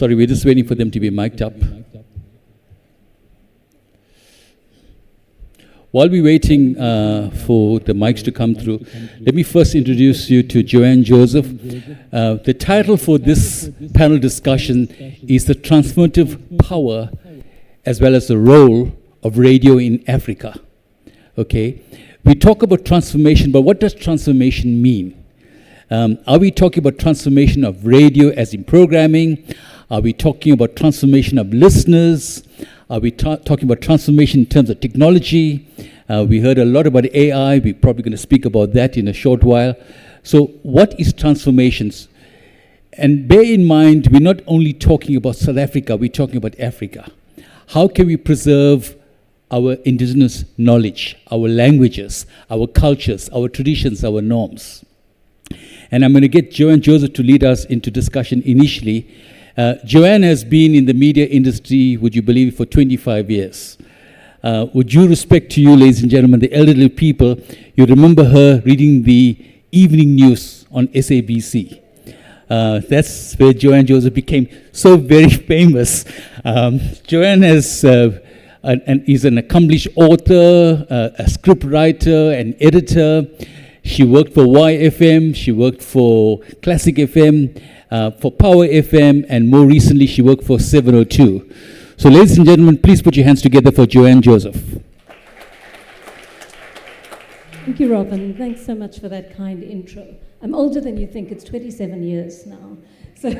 Sorry, we're just waiting for them to be mic'd up. While we're waiting for the mics to come through, let me first introduce you to Joanne Joseph. The title for this panel discussion is The Transformative Power as well as the Role of Radio in Africa. Okay? We talk about transformation, but what does transformation mean? Are we talking about transformation of radio as in programming? Are we talking about transformation of listeners? Are we talking about transformation in terms of technology? We heard a lot about AI. We're probably going to speak about that in a short while. So what is transformations? And bear in mind, we're not only talking about South Africa, we're talking about Africa. How can we preserve our indigenous knowledge, our languages, our cultures, our traditions, our norms? And I'm going to get Joanne Joseph to lead us into discussion initially. Joanne has been in the media industry, would you believe, for 25 years. With due respect to you, ladies and gentlemen, the elderly people, you remember her reading the evening news on SABC. That's where Joanne Joseph became so very famous. Joanne is an accomplished author, a script writer, an editor. She worked for YFM, she worked for Classic FM, for Power FM, and more recently she worked for 702. So ladies and gentlemen, please put your hands together for Joanne Joseph. Thank you, Robin. Thanks so much for that kind intro. I'm older than you think. It's 27 years now. So,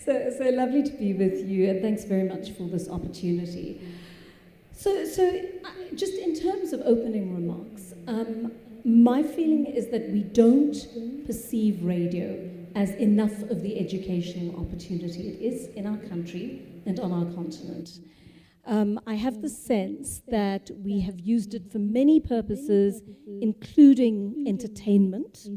so lovely to be with you, and thanks very much for this opportunity. So just in terms of opening remarks, my feeling is that we don't perceive radio as enough of the educational opportunity it is in our country and on our continent. I have the sense that we have used it for many purposes, including entertainment,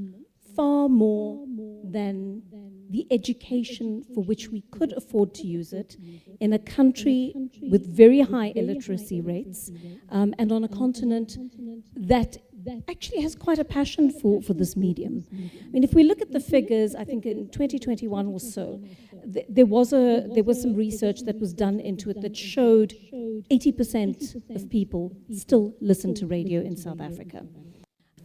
far more than the education for which we could afford to use it in a country with very high illiteracy rates and on a continent that actually has quite a passion for this medium. I mean, if we look at the figures, I think in 2021 or so, there was some research that was done into it that showed 80% of people still listen to radio in South Africa.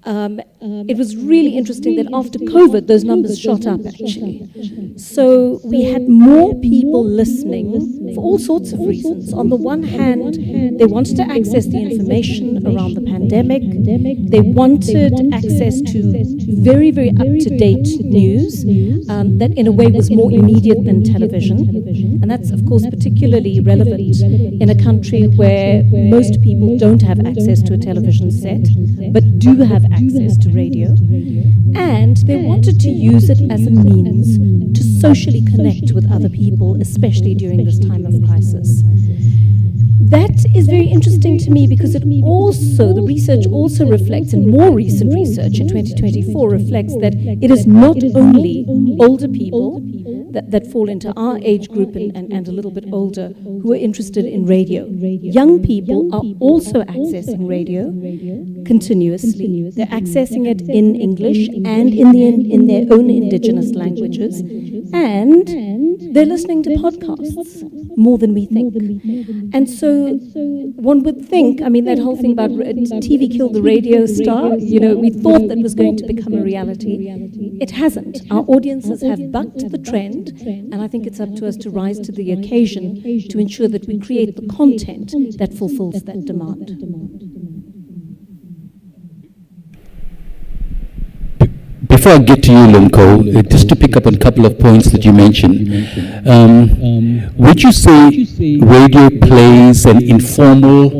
It was really interesting that after COVID, those numbers shot up, actually. So we had more people listening for all sorts of reasons. On the one hand, they wanted to access the information around the pandemic. They wanted access to very, very up-to-date news that in a way was more immediate than television. And that's, of course, particularly relevant in a country where most people don't have access to a television set, but do have access to radio, and they wanted to use it as a means to socially connect with other people, especially during this time of crisis. That is very interesting to me because the research also reflects, and more recent research in 2024 reflects that it is not only older people that fall into our age group and a little bit older who are interested in radio. Young people are also accessing radio continuously. They're accessing it in English and in their own indigenous languages, and they're listening to podcasts more than we think. And so one would think, I mean, that whole thing about TV killed the radio star, we thought that was going to become a reality. It hasn't. Our audiences have bucked the trend, and I think it's up to us to rise to the occasion to ensure that we create the content that fulfills that demand. Before I get to you, Limco, just to pick up on a couple of points that you mentioned, would you say radio plays an informal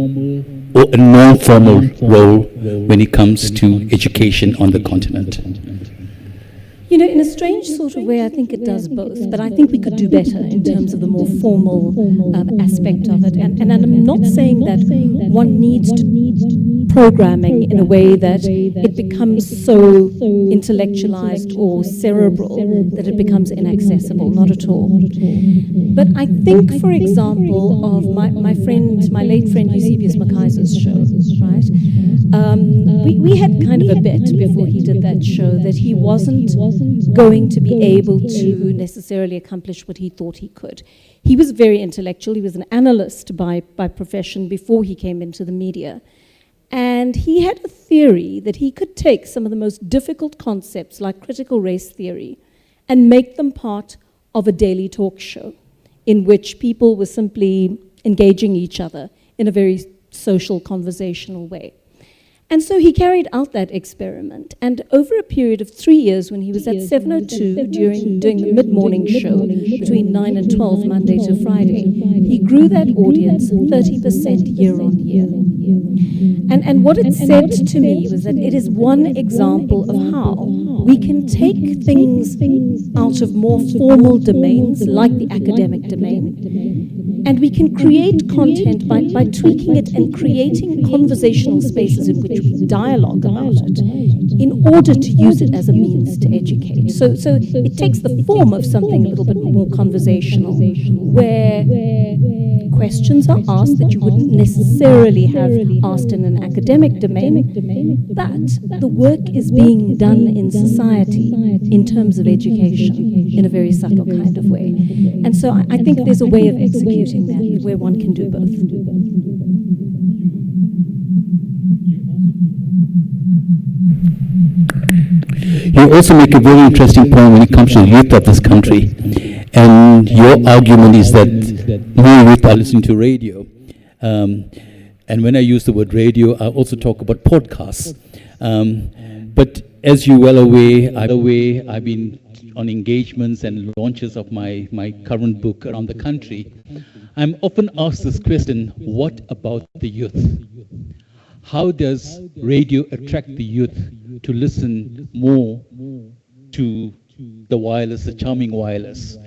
or a non-formal role when it comes to education on the continent? In a strange sort of way, I think it does both, but I think we could do better in terms of the more formal aspect of it. And I'm not saying that one needs to programming in a way that it becomes so intellectualized or cerebral that it becomes inaccessible. Not at all. But I think, for example, of my late friend Eusebius Makaiser's show, right? We had kind of a bet before he did that show that he wasn't going to be able to necessarily accomplish what he thought he could. He was very intellectual. He was an analyst by profession before he came into the media. And he had a theory that he could take some of the most difficult concepts like critical race theory and make them part of a daily talk show in which people were simply engaging each other in a very social, conversational way. And so he carried out that experiment. And over a period of 3 years, when he was at 702 doing the mid-morning show between 9 and 12, Monday to Friday, he grew that audience 30% year on year. And what it said to me was that it is one example of how we can take things out of more formal domains, like the academic domain, and we can create content by tweaking it and creating conversational spaces in which we dialogue about it in order to use it as a means to educate. So it takes the form of something a little bit more conversational, where questions are asked that you wouldn't necessarily have asked in an academic domain, but the work is being done in society in terms of education in a very subtle kind of way. And so I think there's a way of executing that where one can do both. You also make a very interesting point when it comes to the youth of this country. And your argument is that more youth are listening to radio. And when I use the word radio, I also talk about podcasts. But as you're well aware, I've been on engagements and launches of my current book around the country. I'm often asked this question, what about the youth? How does radio attract the youth to listen more to the wireless, the charming wireless?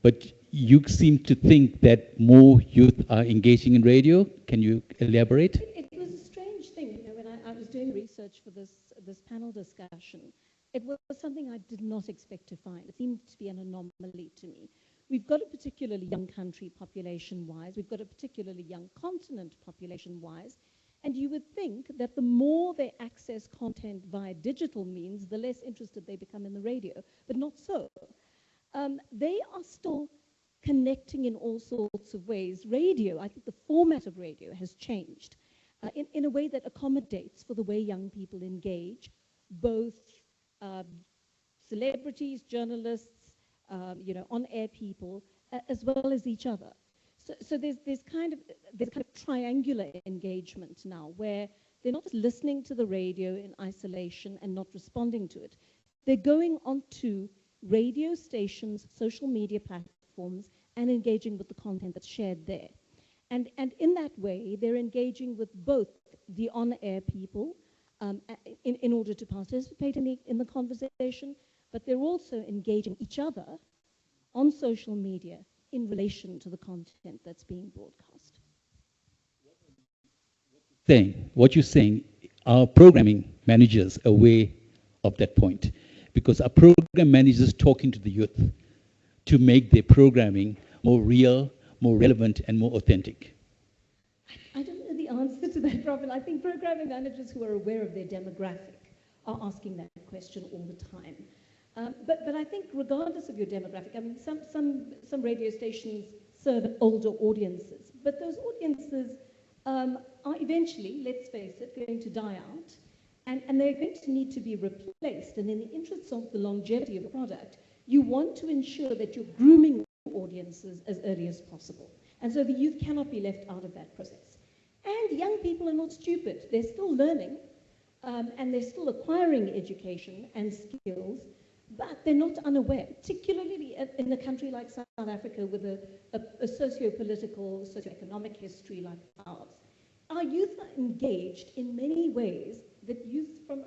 But you seem to think that more youth are engaging in radio. Can you elaborate? It was a strange thing, when I was doing research for this panel discussion. It was something I did not expect to find. It seemed to be an anomaly to me. We've got a particularly young country population-wise. We've got a particularly young continent population-wise. And you would think that the more they access content via digital means, the less interested they become in the radio. But not so. They are still connecting in all sorts of ways. Radio, I think the format of radio has changed in a way that accommodates for the way young people engage, both celebrities, journalists, on-air people, as well as each other. So there's kind of triangular engagement now, where they're not just listening to the radio in isolation and not responding to it. They're going onto radio stations, social media platforms, and engaging with the content that's shared there. And in that way, they're engaging with both the on-air people in order to participate in the conversation, but they're also engaging each other on social media in relation to the content that's being broadcast. What you're saying, are programming managers aware of that point? Because our program managers talking to the youth to make their programming more real, more relevant, and more authentic. I don't know the answer to that, Robin. I think programming managers who are aware of their demographic are asking that question all the time. But I think regardless of your demographic, I mean, some radio stations serve older audiences, but those audiences are eventually, let's face it, going to die out, and they're going to need to be replaced. And in the interests of the longevity of the product, you want to ensure that you're grooming audiences as early as possible. And so the youth cannot be left out of that process. And young people are not stupid. They're still learning, and they're still acquiring education and skills, but they're not unaware, particularly in a country like South Africa with a socio-political, socio-economic history like ours. Our youth are engaged in many ways that youth from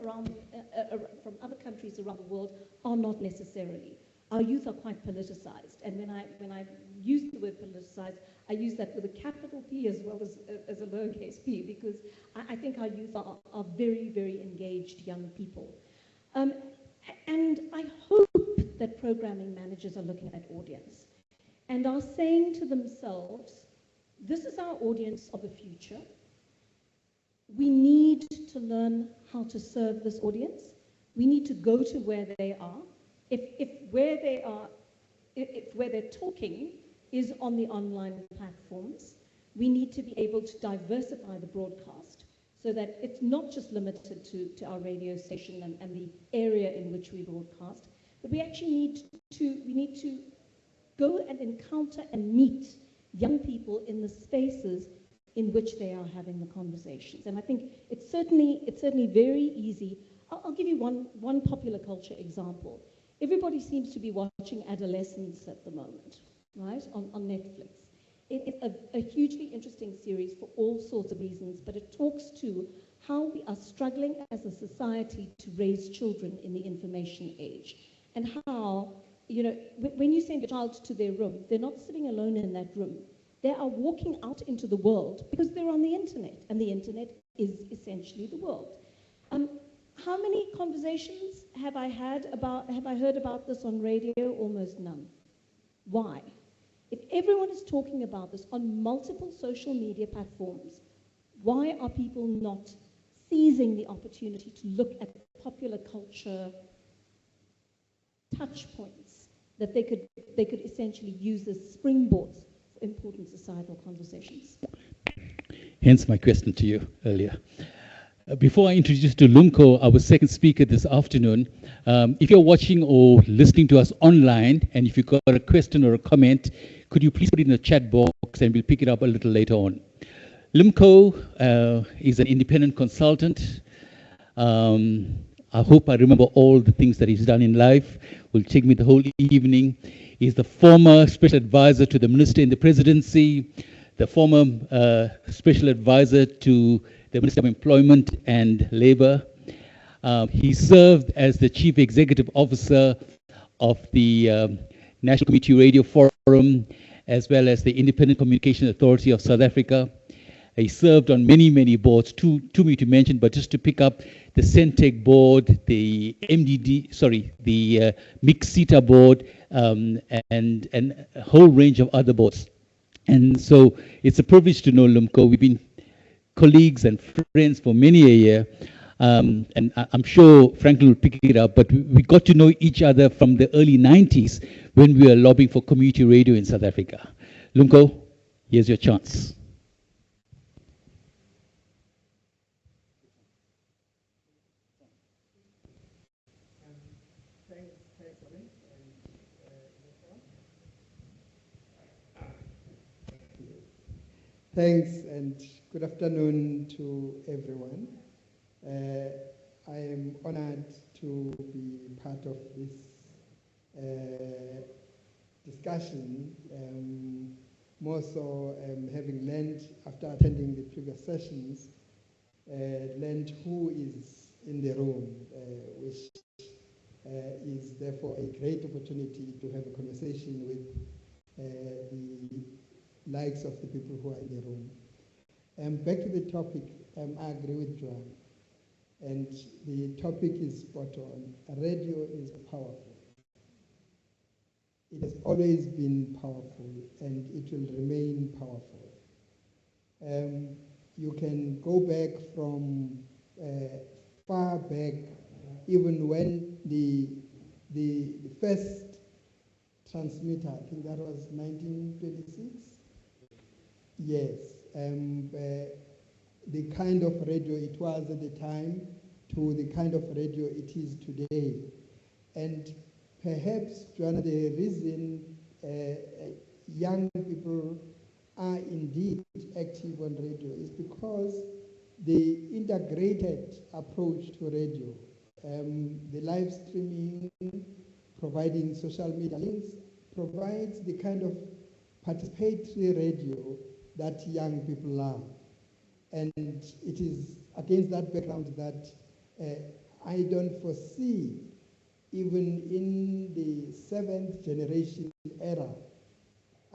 other countries around the world are not necessarily. our youth are quite politicized. And when I use the word politicized, I use that with a capital P as well as a lowercase p, because I think our youth are very, very engaged young people. And I hope that programming managers are looking at audience and are saying to themselves, this is our audience of the future. We need to learn how to serve this audience. We need to go to where they are. If where they're talking is on the online platforms, we need to be able to diversify the broadcast so that it's not just limited to our radio station and the area in which we broadcast, but we actually need to go and encounter and meet young people in the spaces in which they are having the conversations. And I think it's certainly very easy. I'll give you one popular culture example. Everybody seems to be watching Adolescence at the moment, right, on Netflix. It's a hugely interesting series for all sorts of reasons, but it talks to how we are struggling as a society to raise children in the information age, and how, you know, when you send a child to their room, they're not sitting alone in that room. They are walking out into the world because they're on the internet, and the internet is essentially the world. How many conversations have I heard about this on radio? Almost none. Why? If everyone is talking about this on multiple social media platforms, why are people not seizing the opportunity to look at popular culture touch points that they could essentially use as springboards for important societal conversations? Hence my question to you earlier. Before I introduce to Lumko, our second speaker this afternoon, if you're watching or listening to us online, and if you've got a question or a comment, could you please put it in the chat box and we'll pick it up a little later on. Lumko is an independent consultant. I hope I remember all the things that he's done in life. Will take me the whole evening. He's the former special advisor to the minister in the presidency, the former special advisor to the Minister of Employment and Labour. He served as the Chief Executive Officer of the National Community Radio Forum, as well as the Independent Communication Authority of South Africa. He served on many, many boards, too many to mention, but just to pick up the Centec board, the the Mixita board, and a whole range of other boards. And so it's a privilege to know Lumko. We've been colleagues and friends for many a year. And I'm sure Franklin will pick it up, but we got to know each other from the early 90s when we were lobbying for community radio in South Africa. Lumko, here's your chance. Thanks, and good afternoon to everyone. I am honored to be part of this discussion, more so having learned, after attending the previous sessions, learned who is in the room, which is therefore a great opportunity to have a conversation with the likes of the people who are in the room. Back to the topic, I agree with Joan. And the topic is spot on. Radio is powerful. It has always been powerful, and it will remain powerful. You can go back from far back, even when the first transmitter, I think that was 1926. Yes, the kind of radio it was at the time to the kind of radio it is today. And perhaps, Joanna, the reason young people are indeed active on radio is because the integrated approach to radio, the live streaming, providing social media links, provides the kind of participatory radio that young people love. And it is against that background that I don't foresee even in the 7th generation era,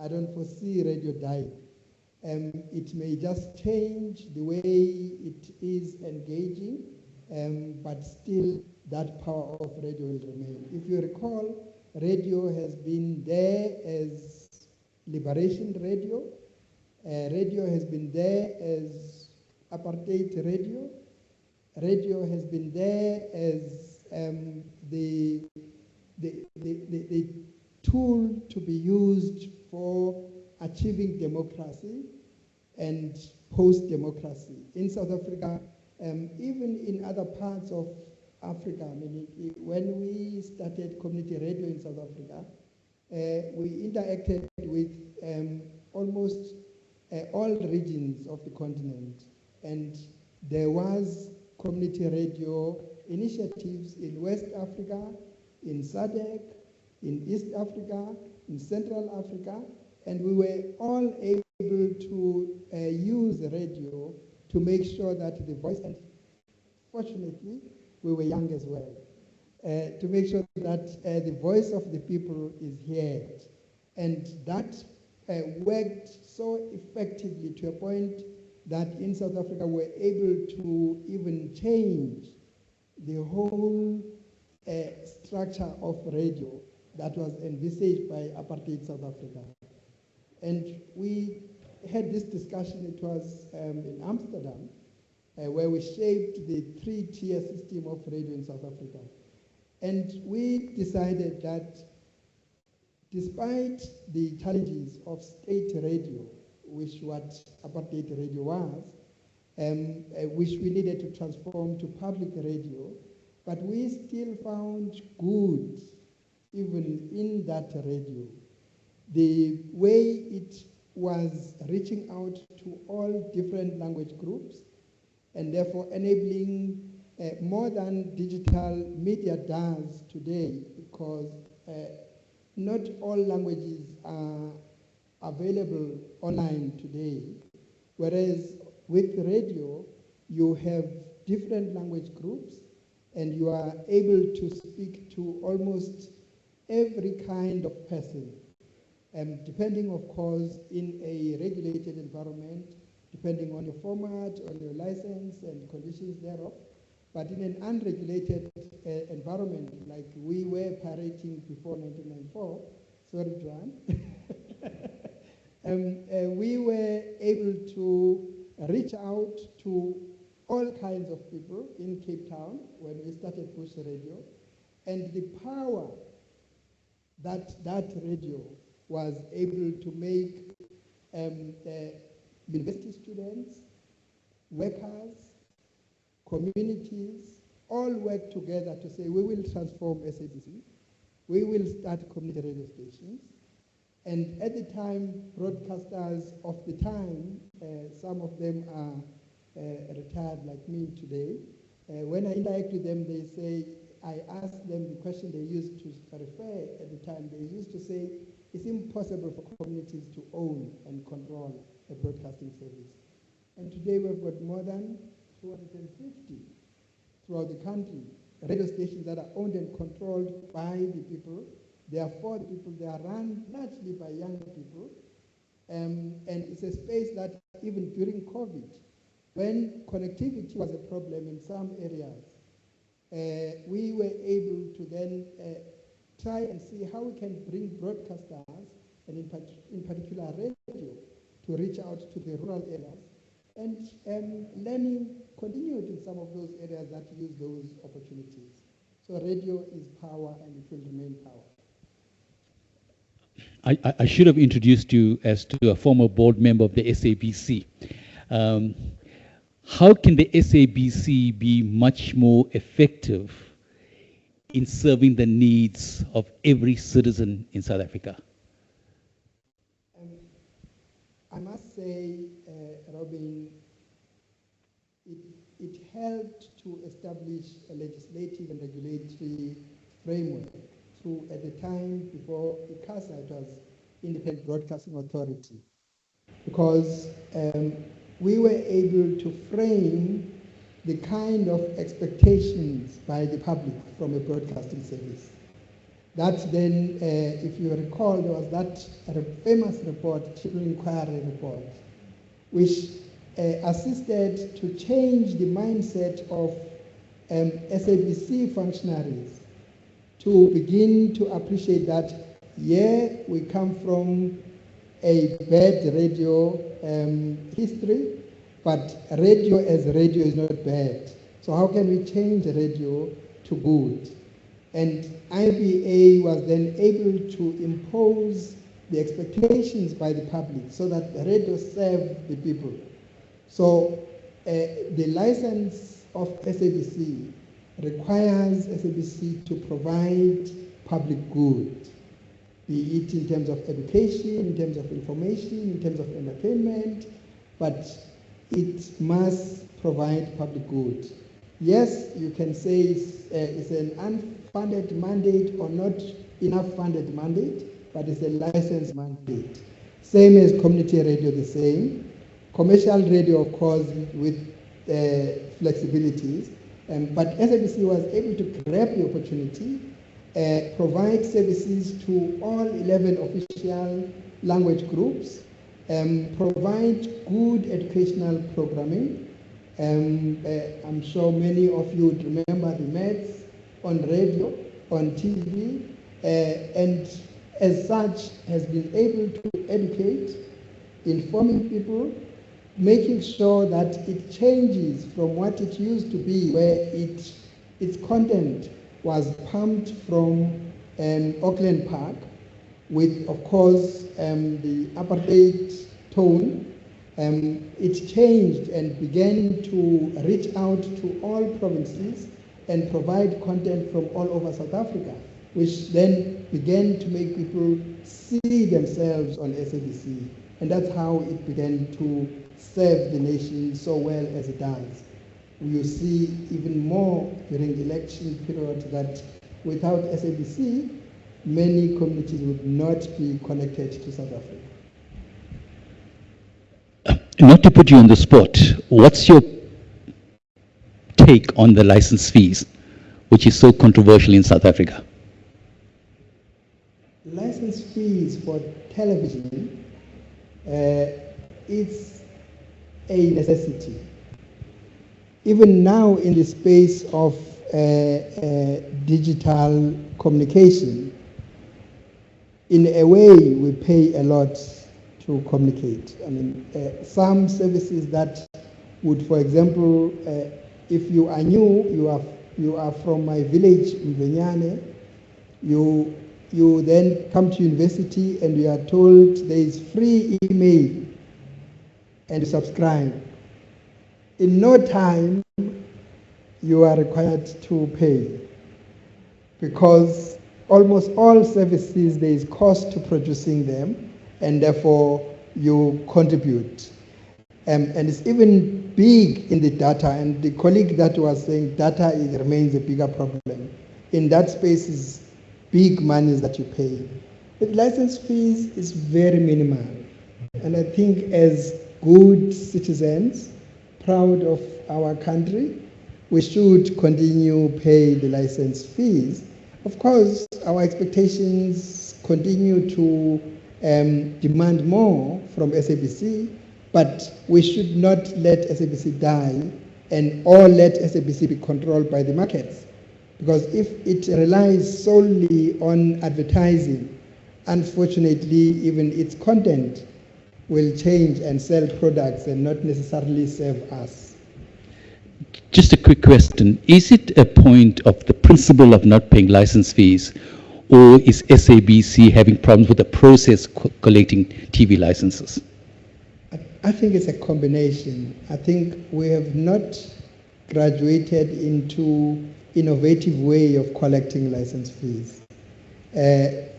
I don't foresee radio dying. It may just change the way it is engaging, but still that power of radio will remain. If you recall, radio has been there as liberation radio. Radio has been there as apartheid radio. Radio has been there as the tool to be used for achieving democracy and post-democracy. In South Africa, even in other parts of Africa, I mean, when we started community radio in South Africa, we interacted with almost all regions of the continent, and there was community radio initiatives in West Africa, in SADC, in East Africa, in Central Africa, and we were all able to use the radio to make sure that the voice, and fortunately, we were young as well, to make sure that the voice of the people is heard. And that worked so effectively to a point that in South Africa we're able to even change the whole structure of radio that was envisaged by apartheid South Africa. And we had this discussion, it was in Amsterdam, where we shaped the 3-tier system of radio in South Africa. And we decided that despite the challenges of state radio, which what apartheid radio was, which we needed to transform to public radio, but we still found good even in that radio. The way it was reaching out to all different language groups and therefore enabling more than digital media does today, because not all languages are available online today, whereas with radio, you have different language groups and you are able to speak to almost every kind of person, depending, of course, in a regulated environment, depending on your format, on your license and conditions thereof. But in an unregulated environment, like we were operating before 1994, sorry, Joanne, we were able to reach out to all kinds of people in Cape Town when we started Push Radio, and the power that that radio was able to make university students, workers, communities, all work together to say, we will transform SABC, we will start community radio stations. And at the time, broadcasters of the time, some of them are retired like me today, when I interact with them, they say, I ask them the question they used to refer at the time, they used to say, it's impossible for communities to own and control a broadcasting service. And today we've got more than 250 throughout the country, radio stations that are owned and controlled by the people. They are for the people, they are run largely by young people. And it's a space that even during COVID, when connectivity was a problem in some areas, we were able to then try and see how we can bring broadcasters, and in particular radio, to reach out to the rural areas. And learning continued in some of those areas that use those opportunities. So radio is power and it will remain power. I should have introduced you as to a former board member of the SABC. How can the SABC be much more effective in serving the needs of every citizen in South Africa? I must say, Robin, it helped to establish a legislative and regulatory framework through, at the time before ICASA, it was Independent Broadcasting Authority, because we were able to frame the kind of expectations by the public from a broadcasting service. That then, if you recall, there was that famous report, Triple Inquiry report, which assisted to change the mindset of SABC functionaries to begin to appreciate that, yeah, we come from a bad radio history, but radio as radio is not bad. So how can we change radio to good? And IBA was then able to impose the expectations by the public so that the radio served the people. So the license of SABC requires SABC to provide public good, be it in terms of education, in terms of information, in terms of entertainment, but it must provide public good. Yes, you can say it's an unfunded mandate or not enough funded mandate, but it's a licensed mandate. Same as community radio, the same. Commercial radio, of course, with flexibilities, but SABC was able to grab the opportunity, provide services to all 11 official language groups, provide good educational programming. I'm sure many of you would remember the Mets on radio, on TV, and as such has been able to educate, informing people, making sure that it changes from what it used to be, where its content was pumped from Auckland Park, with, of course, the apartheid tone. It changed and began to reach out to all provinces and provide content from all over South Africa, which then began to make people see themselves on SABC. And that's how it began to serve the nation so well as it does. You see even more during the election period that without SABC, many communities would not be connected to South Africa. Not to put you on the spot, what's your take on the license fees, which is so controversial in South Africa? License fees for television, it's a necessity. Even now in the space of digital communication, in a way we pay a lot to communicate. I mean, some services that would, for example, if you are new, you are from my village, Mvenyane, you then come to university and you are told there is free email and subscribe. In no time, you are required to pay, because almost all services there is cost to producing them, and therefore you contribute. And it's even big in the data, and the colleague that was saying data remains a bigger problem. In that space is big monies that you pay. But license fees is very minimal. And I think as good citizens, proud of our country, we should continue pay the license fees. Of course, our expectations continue to demand more from SABC, but we should not let SABC die or let SABC be controlled by the markets. Because if it relies solely on advertising, unfortunately, even its content will change and sell products and not necessarily serve us. Just a quick question. Is it a point of the principle of not paying license fees, or is SABC having problems with the process collecting TV licenses? I think it's a combination. I think we have not graduated into innovative way of collecting license fees.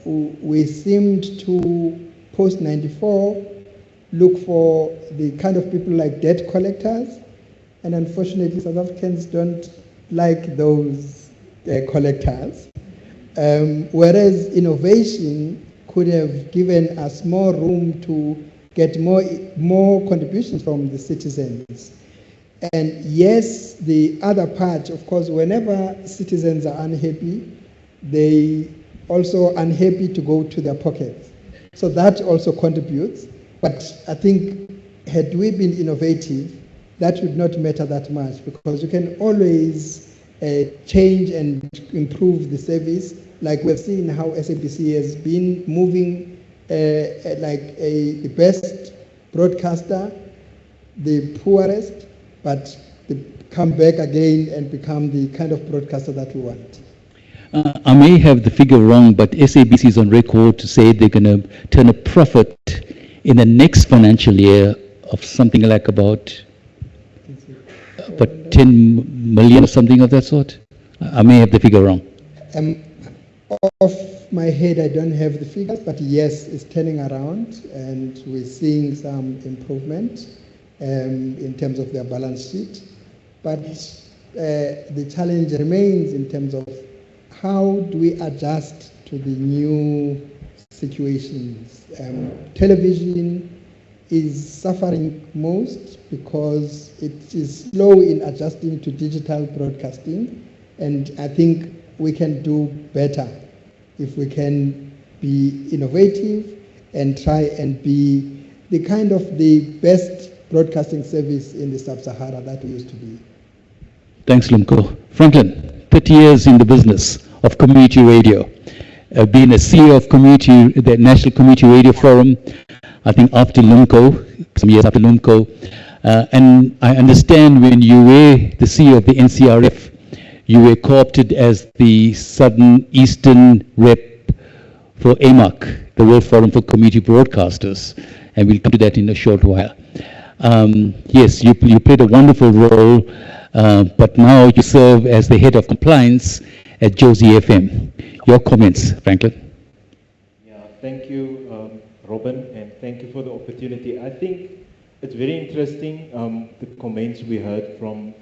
We seemed to, post-94, look for the kind of people like debt collectors, and unfortunately South Africans don't like those collectors. Whereas innovation could have given us more room to get more contributions from the citizens. And yes, the other part, of course, whenever citizens are unhappy, they also unhappy to go to their pockets. So that also contributes. But I think had we been innovative, that would not matter that much, because you can always change and improve the service. Like we've seen how SABC has been moving the best broadcaster, the poorest, but they come back again and become the kind of broadcaster that we want. I may have the figure wrong, but SABC is on record to say they're going to turn a profit in the next financial year of something like about 10 million or something of that sort. I may have the figure wrong. Off my head, I don't have the figures, but yes, it's turning around, and we're seeing some improvement in terms of their balance sheet. But the challenge remains in terms of how do we adjust to the new situations. Television is suffering most because it is slow in adjusting to digital broadcasting, and I think we can do better if we can be innovative and try and be the kind of the best broadcasting service in the Sub-Sahara that we used to be. Thanks, Lumko. Franklin, 30 years in the business of community radio. Being a CEO of the National Community Radio Forum, I think after Lumko, some years after Lumko. And I understand when you were the CEO of the NCRF, you were co-opted as the Southern Eastern rep for AMAC, the World Forum for Community Broadcasters, and we'll come to that in a short while. Yes, you played a wonderful role, but now you serve as the head of compliance at Josie FM. Your comments, Franklin? Yeah, thank you, Robin, and thank you for the opportunity. I think it's very interesting, the comments we heard from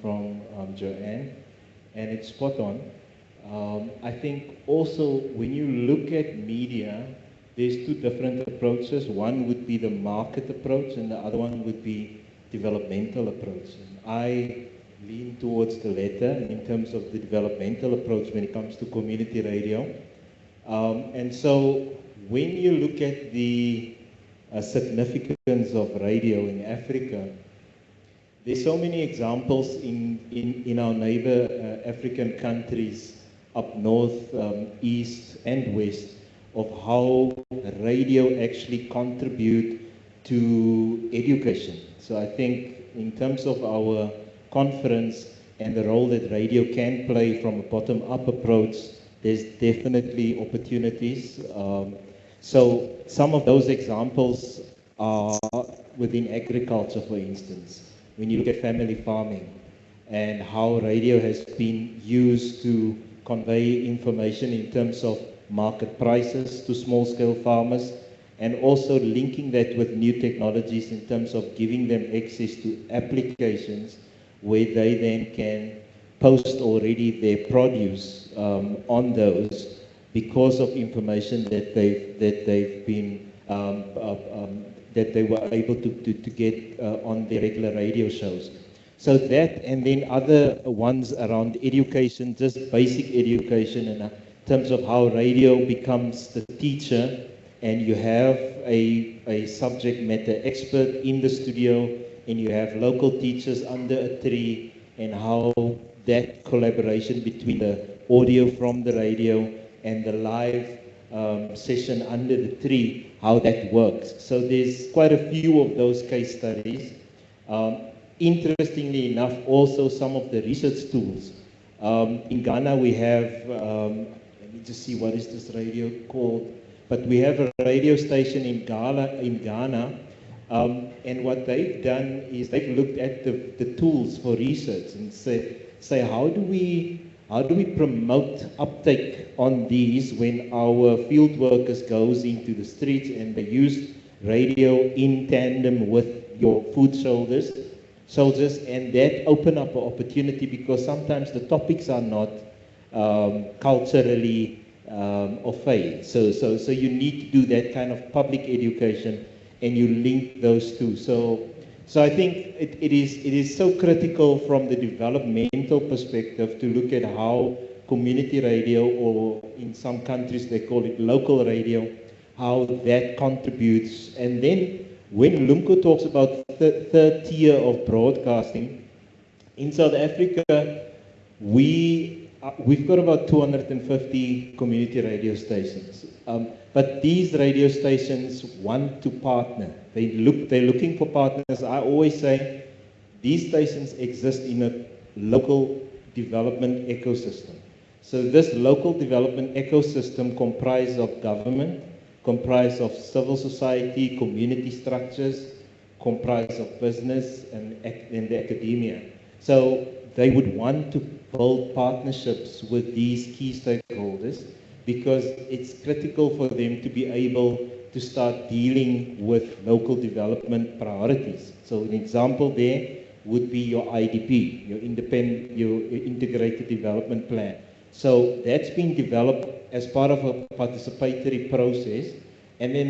Joanne, and it's spot on. I think also when you look at media, there's two different approaches. One would be the market approach, and the other one would be developmental approach. And I lean towards the latter in terms of the developmental approach when it comes to community radio. And so when you look at the significance of radio in Africa, there's so many examples in our neighbor African countries up north, east and west of how radio actually contribute to education. So I think in terms of our conference and the role that radio can play from a bottom-up approach, there's definitely opportunities. So some of those examples are within agriculture, for instance. When you look at family farming and how radio has been used to convey information in terms of market prices to small-scale farmers, and also linking that with new technologies in terms of giving them access to applications where they then can post already their produce on those because of information that they were able to get on their regular radio shows. So that, and then other ones around education, just basic education in terms of how radio becomes the teacher, and you have a subject matter expert in the studio, and you have local teachers under a tree, and how that collaboration between the audio from the radio and the live session under the tree, how that works. So there's quite a few of those case studies. Interestingly enough, also some of the research tools. In Ghana we have, let me just see, what is this radio called? But we have a radio station in Ghana, and what they've done is they've looked at the tools for research and say how do we promote uptake on these when our field workers goes into the streets and they use radio in tandem with your food soldiers, and that open up an opportunity, because sometimes the topics are not culturally au fait. So you need to do that kind of public education, and you link those two. So So I think it is so critical from the developmental perspective to look at how community radio, or in some countries they call it local radio, how that contributes. And then when Lumko talks about third tier of broadcasting, in South Africa, we've got about 250 community radio stations. But these radio stations want to partner. They're looking for partners. I always say these stations exist in a local development ecosystem. So this local development ecosystem comprises of government, comprised of civil society, community structures, comprised of business and the academia. So they would want to build partnerships with these key stakeholders, because it's critical for them to be able to start dealing with local development priorities. So an example there would be your IDP, your integrated development plan. So that's been developed as part of a participatory process, and then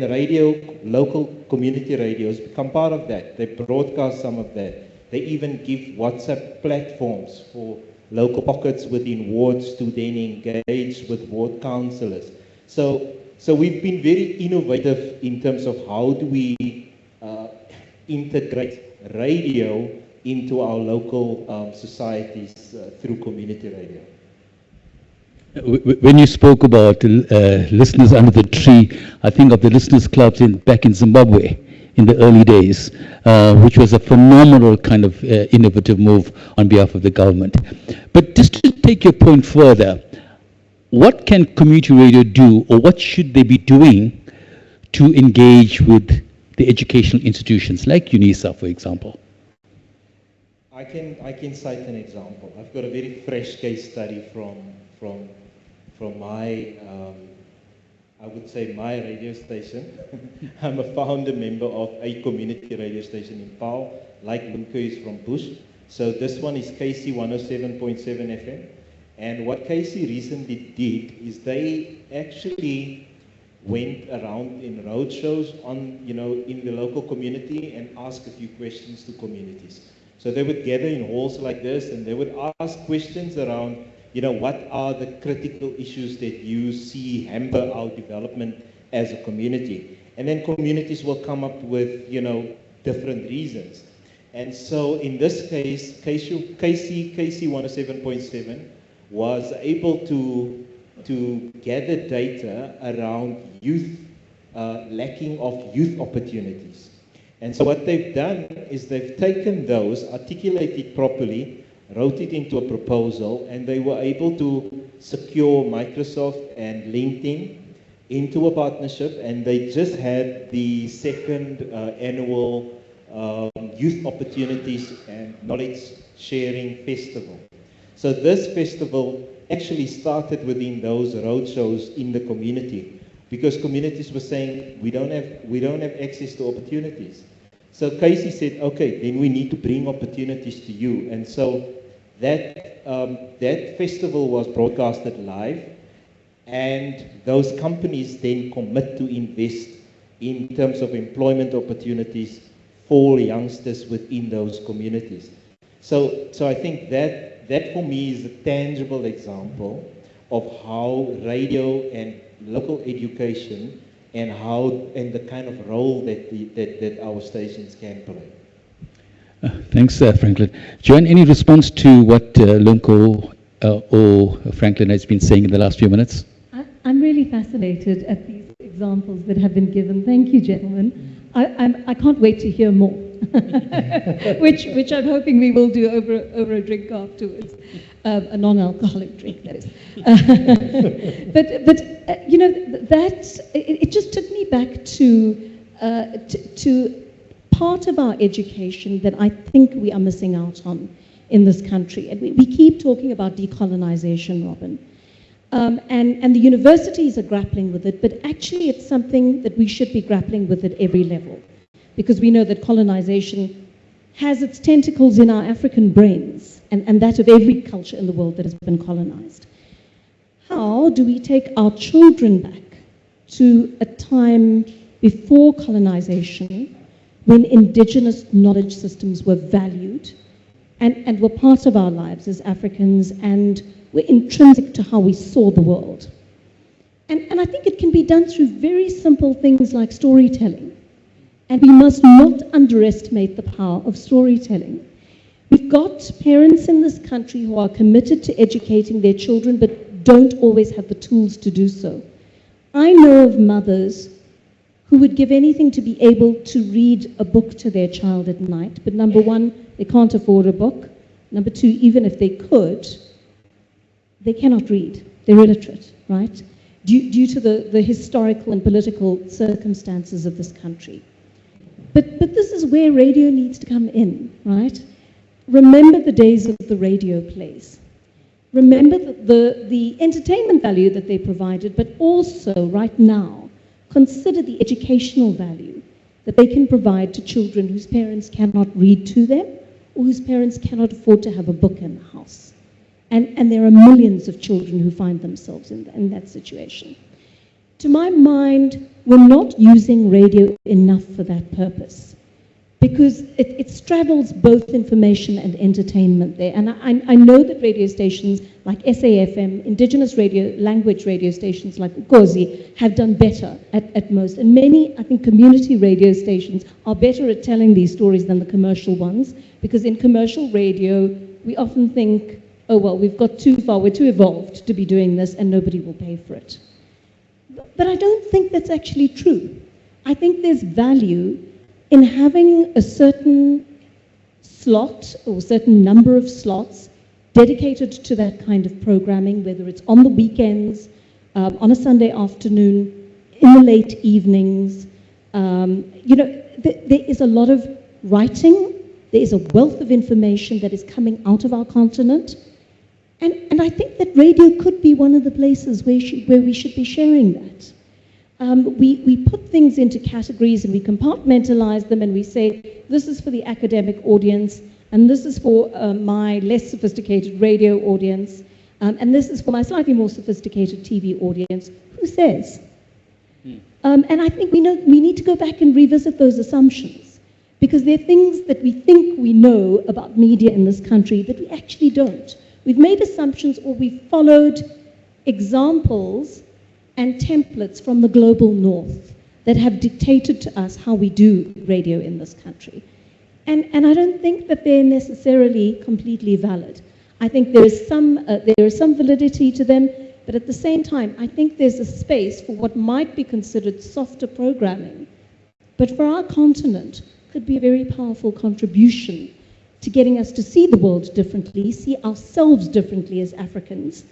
local community radios become part of that. They broadcast some of that. They even give WhatsApp platforms for local pockets within wards to then engage with ward councillors. So we've been very innovative in terms of how do we integrate radio into our local societies through community radio. When you spoke about listeners under the tree, I think of the listeners clubs back in Zimbabwe in the early days, which was a phenomenal kind of innovative move on behalf of the government. But just to take your point further, what can community radio do, or what should they be doing to engage with the educational institutions like UNISA, for example? I can cite an example. I've got a very fresh case study from my, I would say my radio station. I'm a founder member of a community radio station in Paarl, like Lumko is from Bush. So this one is KC 107.7 FM. And what KC recently did is they actually went around in road shows in the local community and asked a few questions to communities. So they would gather in halls like this and they would ask questions around, what are the critical issues that you see hamper our development as a community? And then communities will come up with, different reasons. And so in this case, KC 107.7 was able to gather data around youth, lacking of youth opportunities. And so what they've done is they've taken those, articulated properly, wrote it into a proposal, and they were able to secure Microsoft and LinkedIn into a partnership, and they just had the second annual Youth Opportunities and Knowledge Sharing Festival. So this festival actually started within those roadshows in the community, because communities were saying, we don't have access to opportunities. So Casey said, okay, then we need to bring opportunities to you. And so that festival was broadcasted live, and those companies then commit to invest in terms of employment opportunities for youngsters within those communities. So I think that for me is a tangible example of how radio and local education and the kind of role that our stations can play. Thanks, Franklin. Joanne, any response to what Lumko or Franklin has been saying in the last few minutes? I'm really fascinated at these examples that have been given. Thank you, gentlemen. I can't wait to hear more, which I'm hoping we will do over a drink afterwards, a non-alcoholic drink, that is. but it just took me back to part of our education that I think we are missing out on in this country. And we keep talking about decolonization, Robin. And the universities are grappling with it, but actually it's something that we should be grappling with at every level, because we know that colonization has its tentacles in our African brains and that of every culture in the world that has been colonized. How do we take our children back to a time before colonization when indigenous knowledge systems were valued and were part of our lives as Africans and were intrinsic to how we saw the world. And I think it can be done through very simple things like storytelling. And we must not underestimate the power of storytelling. We've got parents in this country who are committed to educating their children but don't always have the tools to do so. I know of mothers who would give anything to be able to read a book to their child at night, but number one, they can't afford a book. Number two, even if they could, they cannot read. They're illiterate, right? Due to the historical and political circumstances of this country. But this is where radio needs to come in, right? Remember the days of the radio plays. Remember the entertainment value that they provided, but also right now, consider the educational value that they can provide to children whose parents cannot read to them or whose parents cannot afford to have a book in the house. And there are millions of children who find themselves in that situation. To my mind, we're not using radio enough for that purpose because it straddles both information and entertainment there. And I know that radio stations like SAFM, indigenous radio, language radio stations like Ukozi have done better at most. And many, I think, community radio stations are better at telling these stories than the commercial ones, because in commercial radio, we often think, oh, well, we've got too far, we're too evolved to be doing this and nobody will pay for it. But I don't think that's actually true. I think there's value in having a certain slot or a certain number of slots dedicated to that kind of programming, whether it's on the weekends, on a Sunday afternoon, in the late evenings. There is a lot of writing, there is a wealth of information that is coming out of our continent. And I think that radio could be one of the places where we should be sharing that. We put things into categories and we compartmentalize them and we say, this is for the academic audience, and this is for my less sophisticated radio audience, and this is for my slightly more sophisticated TV audience. Who says? And I think we need to go back and revisit those assumptions, because there are things that we think we know about media in this country that we actually don't. We've made assumptions, or we've followed examples and templates from the global north that have dictated to us how we do radio in this country. And I don't think that they're necessarily completely valid. I think there is some validity to them, but at the same time, I think there's a space for what might be considered softer programming, but for our continent could be a very powerful contribution to getting us to see the world differently, see ourselves differently as Africans,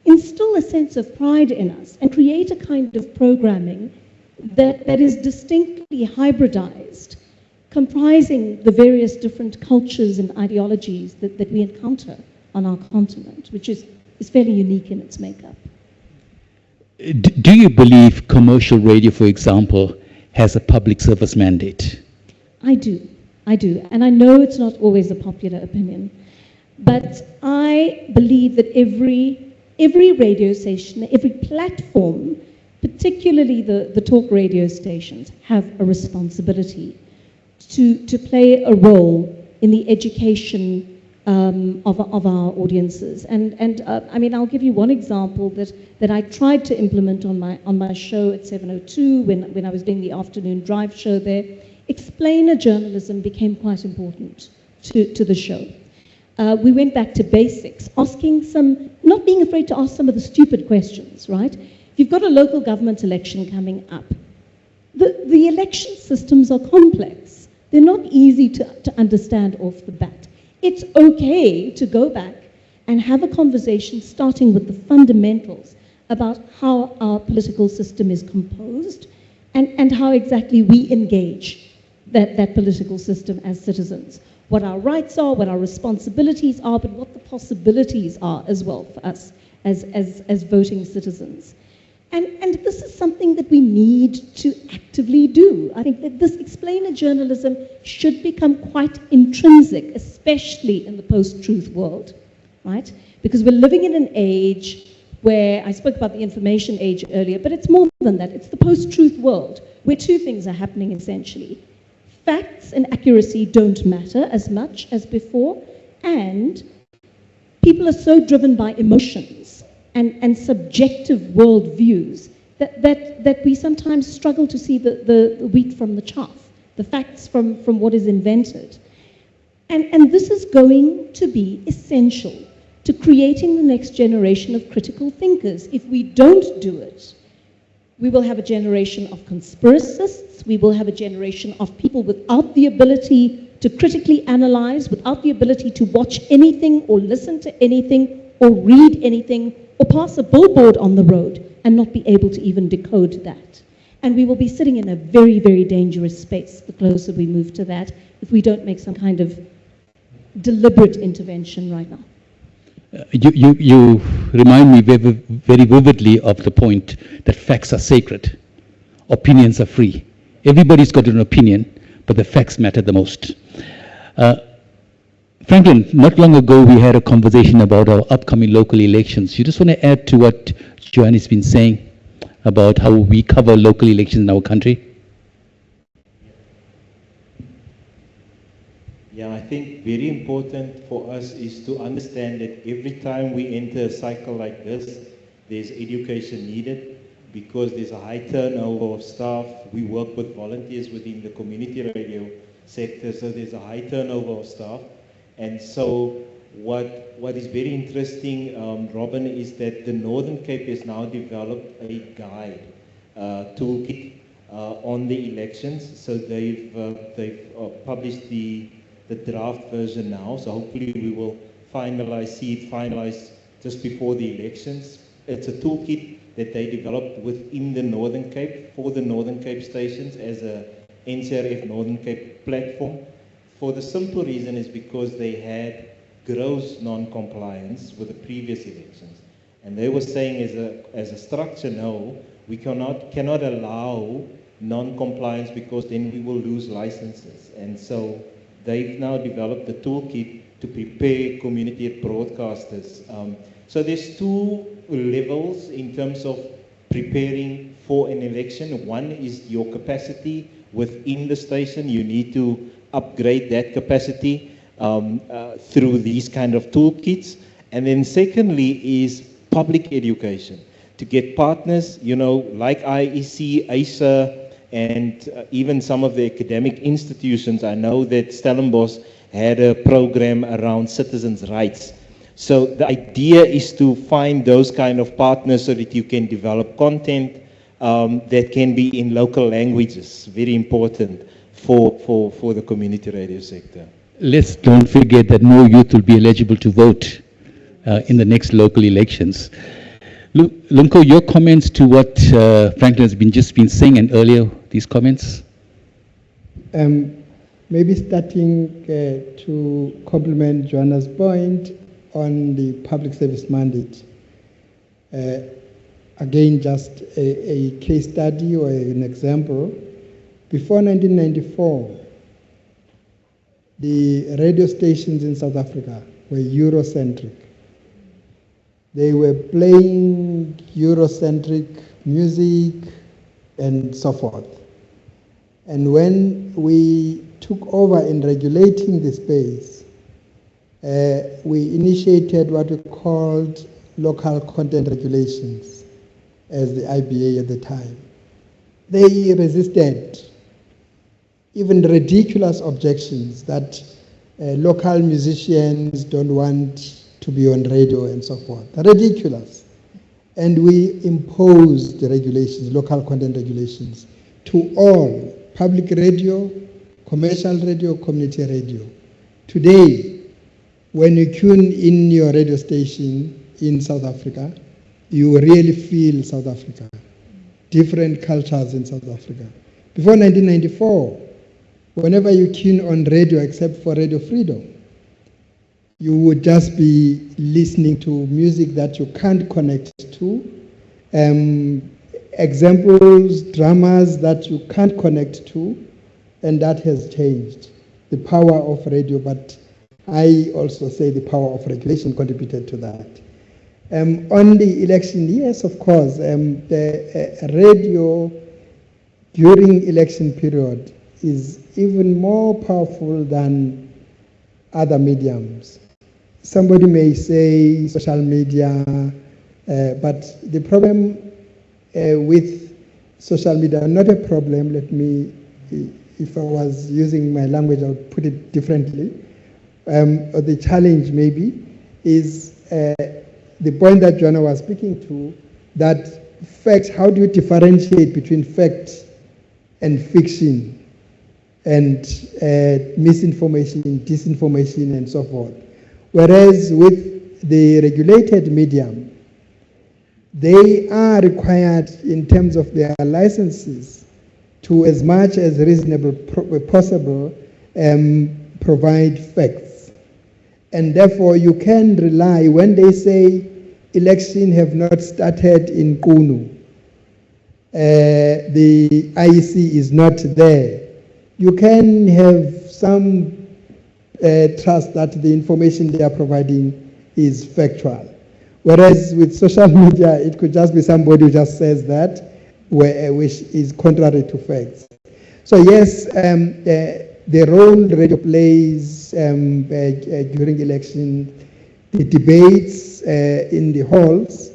instill a sense of pride in us, and create a kind of programming that is distinctly hybridized, comprising the various different cultures and ideologies that we encounter on our continent, which is fairly unique in its makeup. Do you believe commercial radio, for example, has a public service mandate? I do. And I know it's not always a popular opinion, but I believe that every radio station, every platform, particularly the talk radio stations, have a responsibility to play a role in the education of our audiences. And I mean, I'll give you one example that I tried to implement on my show at 702 when I was doing the afternoon drive show there. Explainer journalism became quite important to the show. We went back to basics, not being afraid to ask some of the stupid questions, right? If you've got a local government election coming up, the election systems are complex. They're not easy to understand off the bat. It's okay to go back and have a conversation starting with the fundamentals about how our political system is composed and how exactly we engage that political system as citizens. What our rights are, what our responsibilities are, but what the possibilities are as well for us as voting citizens. And this is something that we need to actively do. I think that this explainer journalism should become quite intrinsic, especially in the post-truth world, right? Because we're living in an age where, I spoke about the information age earlier, but it's more than that. It's the post-truth world, where two things are happening essentially. facts and accuracy don't matter as much as before, and people are so driven by emotions and subjective worldviews that we sometimes struggle to see the wheat from the chaff, the facts from what is invented. And this is going to be essential to creating the next generation of critical thinkers. If we don't do it, we will have a generation of conspiracists, we will have a generation of people without the ability to critically analyze, without the ability to watch anything or listen to anything or read anything or pass a billboard on the road and not be able to even decode that. And we will be sitting in a very, very dangerous space the closer we move to that if we don't make some kind of deliberate intervention right now. You remind me very vividly of the point that facts are sacred, opinions are free. Everybody's got an opinion, but the facts matter the most. Franklin, not long ago we had a conversation about our upcoming local elections. You just want to add to what Joanne has been saying about how we cover local elections in our country? Yeah, I think very important for us is to understand that every time we enter a cycle like this, there's education needed because there's a high turnover of staff. We work with volunteers within the community radio sector, so there's a high turnover of staff. And so what is very interesting, Robin, is that the Northern Cape has now developed a guide, toolkit on the elections. So they've published the draft version now, so hopefully we will see it finalized just before the elections. It's a toolkit that they developed within the Northern Cape for the Northern Cape stations as a NCRF Northern Cape platform. For the simple reason is because they had gross non-compliance with the previous elections. And they were saying as a structure, no, we cannot allow non-compliance because then we will lose licenses. And so they've now developed a toolkit to prepare community broadcasters. So there's two levels in terms of preparing for an election. One is your capacity within the station. You need to upgrade that capacity through these kind of toolkits. And then secondly is public education. To get partners, like IEC, ASA, and even some of the academic institutions. I know that Stellenbosch had a program around citizens' rights. So the idea is to find those kind of partners so that you can develop content that can be in local languages. Very important for the community radio sector. Let's don't forget that no youth will be eligible to vote in the next local elections. Lunko, your comments to what Franklin has just been saying and earlier, these comments? Maybe starting to complement Joanna's point on the public service mandate. Again, just a case study or an example. Before 1994, the radio stations in South Africa were Eurocentric. They were playing Eurocentric music and so forth. And when we took over in regulating the space, we initiated what we called local content regulations as the IBA at the time. They resisted even ridiculous objections that local musicians don't want to be on radio and so forth. Ridiculous. And we imposed the regulations, local content regulations, to all public radio, commercial radio, community radio. Today, when you tune in your radio station in South Africa, you really feel South Africa. Different cultures in South Africa. Before 1994, whenever you tune on radio except for Radio Freedom, you would just be listening to music that you can't connect to, examples, dramas that you can't connect to, and that has changed. The power of radio, but I also say the power of regulation contributed to that. On the election, yes, of course, the radio during election period is even more powerful than other mediums. Somebody may say social media, but the problem with social media, not a problem, let me, if I was using my language, I would put it differently. Or the challenge maybe is the point that Joanna was speaking to, that facts, how do you differentiate between fact and fiction and misinformation, disinformation, and so forth? Whereas with the regulated medium, they are required in terms of their licenses to, as much as reasonable possible, provide facts. And therefore you can rely, when they say election have not started in Kunu, the IEC is not there, you can have some trust that the information they are providing is factual. Whereas with social media, it could just be somebody who just says that, which is contrary to facts. So yes, the role radio plays during election, the debates in the halls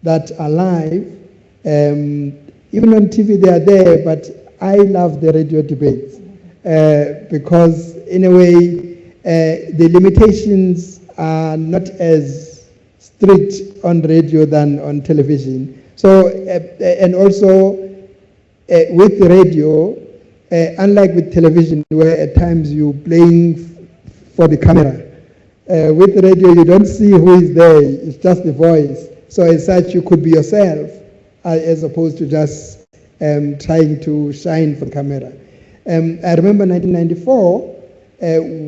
that are live, even on TV they are there, but I love the radio debates because in a way, the limitations are not as strict on radio than on television. So, and also with radio, unlike with television, where at times you're playing for the camera, with radio you don't see who is there, it's just the voice. So as such, you could be yourself, as opposed to just trying to shine for the camera. I remember 1994,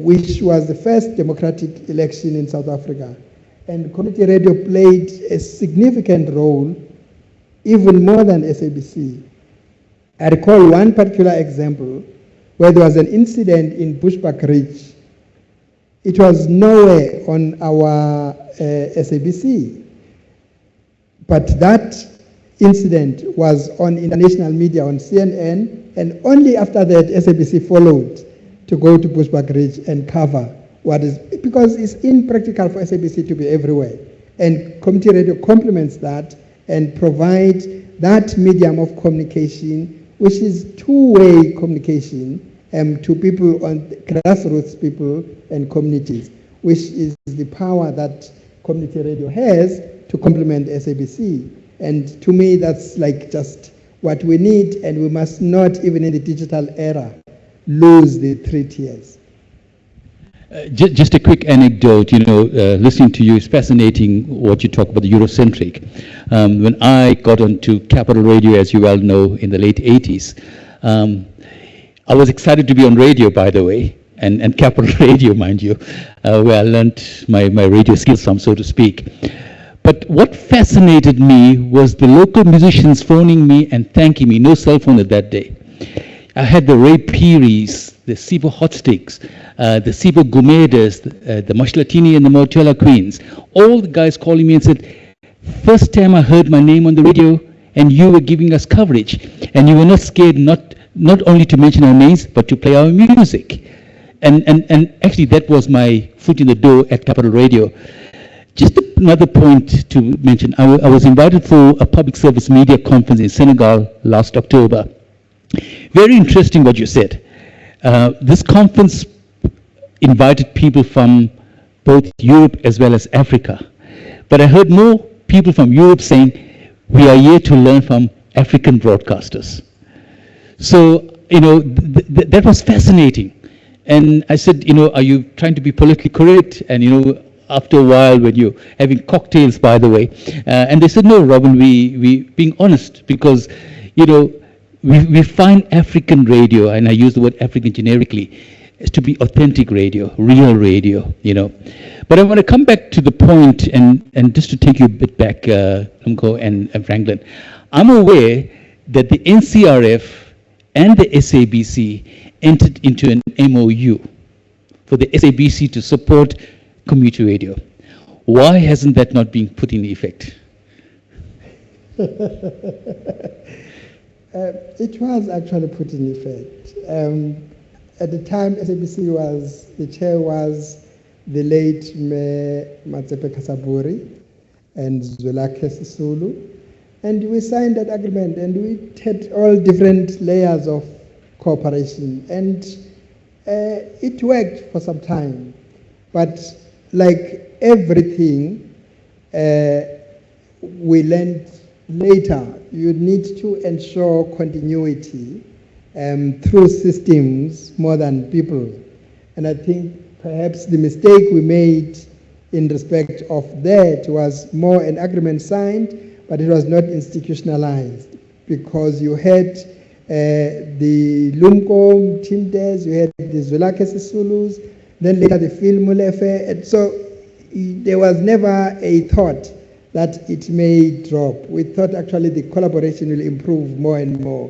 which was the first democratic election in South Africa. And community radio played a significant role, even more than SABC. I recall one particular example where there was an incident in Bushbuck Ridge. It was nowhere on our SABC. But that incident was on international media, on CNN, and only after that SABC followed to go to Bushbuck Ridge and cover what is, because it's impractical for SABC to be everywhere. And community radio complements that and provides that medium of communication, which is two-way communication to people, on grassroots people and communities, which is the power that community radio has to complement SABC. And to me, that's like just what we need, and we must not, even in the digital era, lose the 3 tiers. Just a quick anecdote, listening to you is fascinating what you talk about the Eurocentric. When I got onto Capital Radio, as you well know, in the late 80s, I was excited to be on radio, by the way, and Capital Radio, mind you, where I learned my radio skills from, so to speak. But what fascinated me was the local musicians phoning me and thanking me. No cell phone at that day. I had the Ray Pearies, the Sibo Hotsticks, the Sibo Gumedas, the Mashlatini and the Mortella Queens. All the guys calling me and said, first time I heard my name on the radio and you were giving us coverage. And you were not scared not only to mention our names, but to play our music. And actually that was my foot in the door at Capital Radio. Just another point to mention, I was invited for a public service media conference in Senegal last October. Very interesting what you said. This conference invited people from both Europe as well as Africa. But I heard more people from Europe saying, we are here to learn from African broadcasters. So, that was fascinating. And I said, are you trying to be politically correct? And, after a while, when you're having cocktails, by the way, and they said, no, Robin, we being honest, because, we find African radio, and I use the word African generically, is to be authentic radio, real radio, But I want to come back to the point, and just to take you a bit back, Umko and Franklin. I'm aware that the NCRF and the SABC entered into an MOU for the SABC to support community radio. Why hasn't that not been put in effect? It was actually put in effect. At the time, SABC was, the chair was the late Mayor Matsepe Kasaburi and Zwelakhe Sisulu. And we signed that agreement, and we had all different layers of cooperation. And it worked for some time. But like everything, we learned later, you need to ensure continuity through systems more than people. And I think perhaps the mistake we made in respect of that was more an agreement signed, but it was not institutionalized, because you had the Lumko Timdes, you had the Zwelakhe Sisulus, then later the Phil Mulefe, and so there was never a thought that it may drop. We thought actually the collaboration will improve more and more.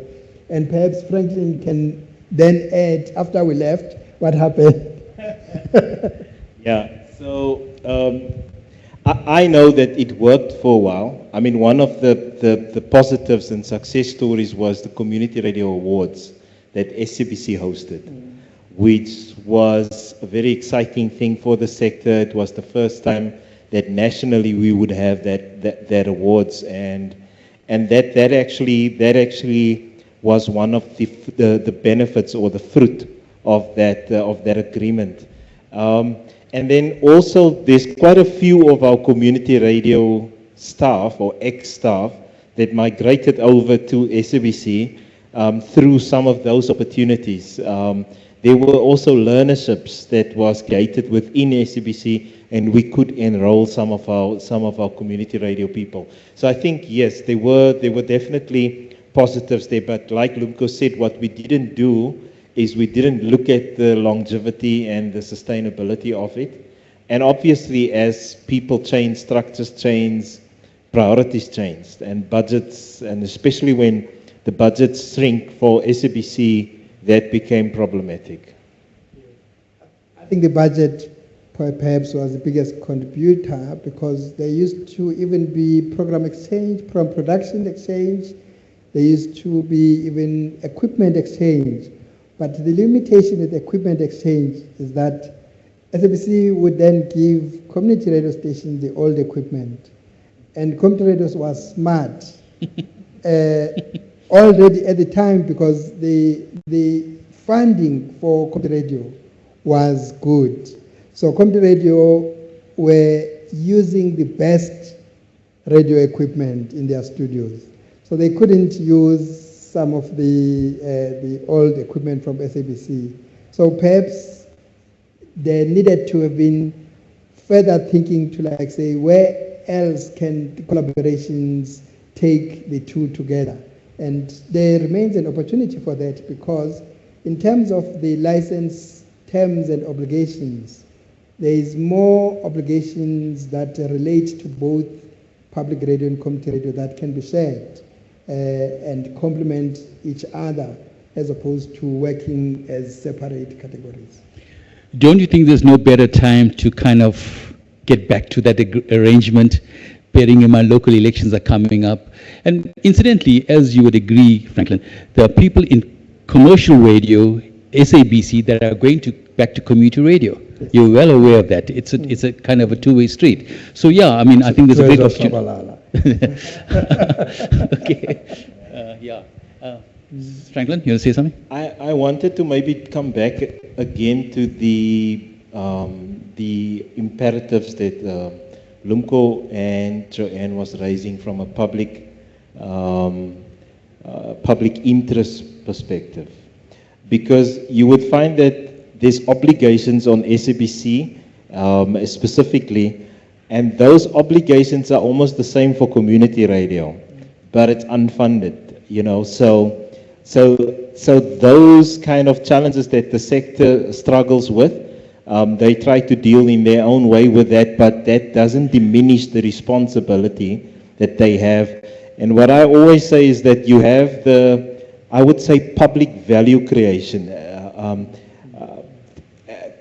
And perhaps Franklin can then add, after we left, what happened. Yeah, so I know that it worked for a while. I mean, one of the positives and success stories was the Community Radio Awards that SABC hosted, which was a very exciting thing for the sector. It was the first time that nationally we would have that awards, and that actually was one of the benefits or the fruit of that agreement. And then also there's quite a few of our community radio staff or ex-staff that migrated over to SABC through some of those opportunities. There were also learnerships that was created within SABC, and we could enroll some of our community radio people. So I think yes, there were definitely positives there, but like Lumko said, what we didn't do is we didn't look at the longevity and the sustainability of it. And obviously, as people change, structures change, priorities change, and budgets, and especially when the budgets shrink for SABC, that became problematic. I think the budget perhaps was the biggest contributor, because there used to even be program exchange, program production exchange, there used to be even equipment exchange. But the limitation with equipment exchange is that SABC would then give community radio stations the old equipment. And community radios was smart already at the time, because the funding for community radio was good. So community radio were using the best radio equipment in their studios. So they couldn't use some of the old equipment from SABC. So perhaps there needed to have been further thinking to, like, say, where else can the collaborations take the two together? And there remains an opportunity for that, because in terms of the license terms and obligations, there is more obligations that relate to both public radio and community radio that can be shared and complement each other, as opposed to working as separate categories. Don't you think there's no better time to kind of get back to that arrangement, bearing in mind local elections are coming up? And incidentally, as you would agree, Franklin, there are people in commercial radio, SABC, that are going back to community radio. Yes. You're well aware of that. It's a kind of a two-way street. So yeah, I mean, I think there's a great opportunity. Okay. Franklin, you want to say something? I wanted to maybe come back again to the imperatives that Lumko and Joanne was raising from a public interest perspective, because you would find that there's obligations on SABC specifically, and those obligations are almost the same for community radio, but it's unfunded, you know. So those kind of challenges that the sector struggles with, they try to deal in their own way with that, but that doesn't diminish the responsibility that they have. And what I always say is that you have the, I would say, public value creation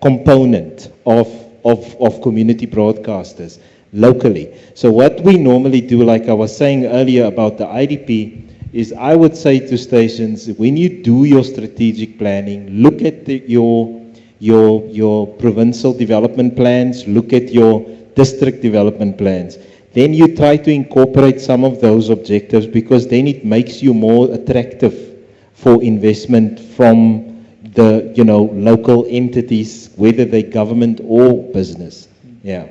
component of community broadcasters locally. So what we normally do, like I was saying earlier about the IDP, is I would say to stations, when you do your strategic planning, look at your provincial development plans, look at your district development plans. Then you try to incorporate some of those objectives, because then it makes you more attractive for investment from the local entities, whether they're government or business. Yeah.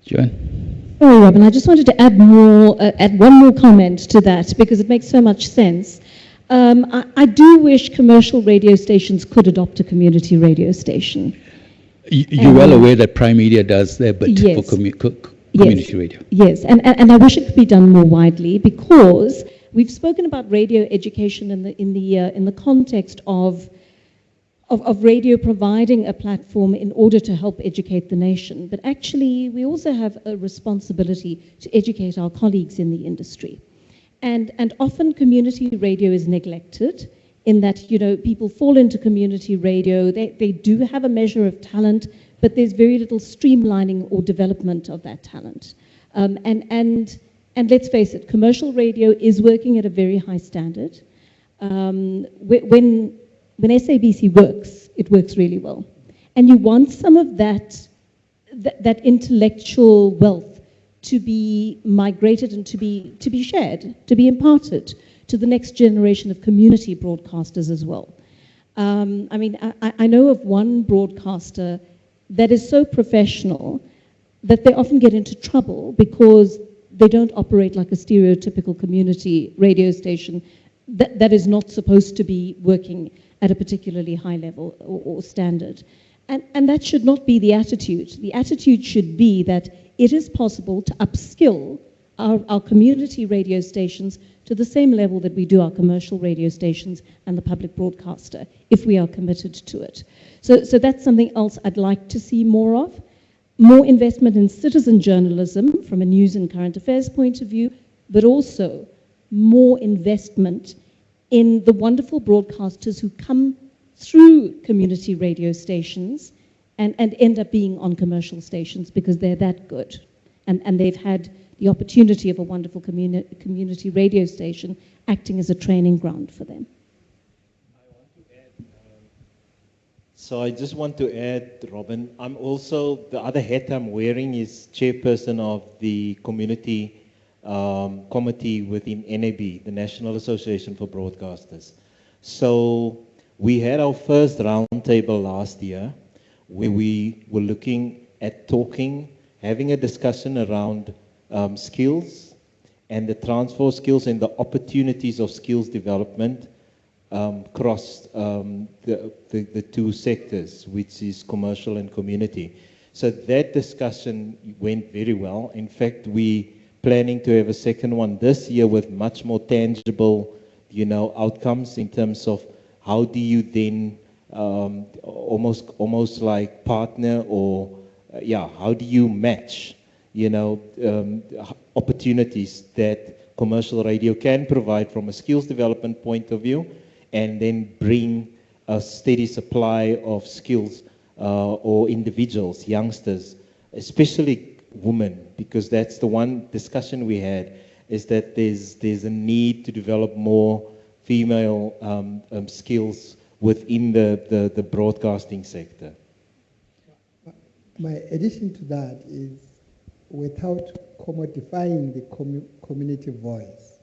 Joanne? Sorry, Robin, I just wanted to add one more comment to that, because it makes so much sense. I do wish commercial radio stations could adopt a community radio station. You're well aware that Prime Media does their bit Yes. for community radio. Yes, and I wish it could be done more widely, because we've spoken about radio education in the context of radio providing a platform in order to help educate the nation. But actually, we also have a responsibility to educate our colleagues in the industry. And often community radio is neglected, in that, people fall into community radio, they do have a measure of talent, but there's very little streamlining or development of that talent. And let's face it, commercial radio is working at a very high standard. When SABC works, it works really well. And you want some of that intellectual wealth to be migrated and to be shared, to be imparted to the next generation of community broadcasters as well. I know of one broadcaster that is so professional that they often get into trouble because they don't operate like a stereotypical community radio station that is not supposed to be working at a particularly high level or standard. And that should not be the attitude. The attitude should be that it is possible to upskill our community radio stations to the same level that we do our commercial radio stations and the public broadcaster, if we are committed to it. So that's something else I'd like to see more of. More investment in citizen journalism from a news and current affairs point of view, but also more investment in the wonderful broadcasters who come through community radio stations and end up being on commercial stations because they're that good. And they've had the opportunity of a wonderful community radio station acting as a training ground for them. So I just want to add, Robin, I'm also, the other hat I'm wearing is chairperson of the community committee within NAB, the National Association for Broadcasters. So we had our first roundtable last year where we were looking at having a discussion around skills and the transfer of skills and the opportunities of skills development across the two sectors, which is commercial and community. So that discussion went very well. In fact, we planning to have a second one this year with much more tangible, outcomes in terms of how do you then almost like partner or how do you match, opportunities that commercial radio can provide from a skills development point of view, and then bring a steady supply of skills or individuals, youngsters, especially women, because that's the one discussion we had, is that there's a need to develop more female skills within the broadcasting sector. My addition to that is, without commodifying the community voice,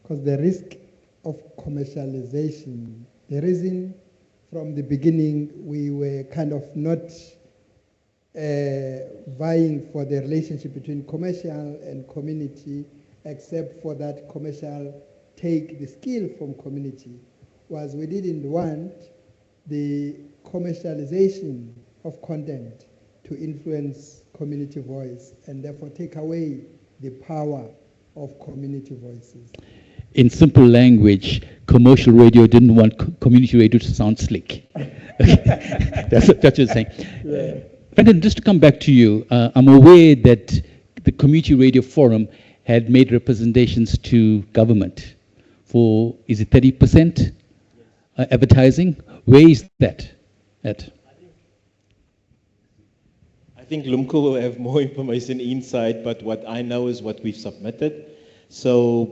because the risk of commercialization, the reason from the beginning we were kind of not vying for the relationship between commercial and community, except for that commercial take the skill from community, was we didn't want the commercialization of content to influence community voice and therefore take away the power of community voices. In simple language, commercial radio didn't want community radio to sound slick. That's what you're saying. Brendan, just to come back to you, I'm aware that the Community Radio Forum had made representations to government for, is it 30% advertising? Where is that at? I think Lumko will have more information inside, but what I know is what we've submitted. So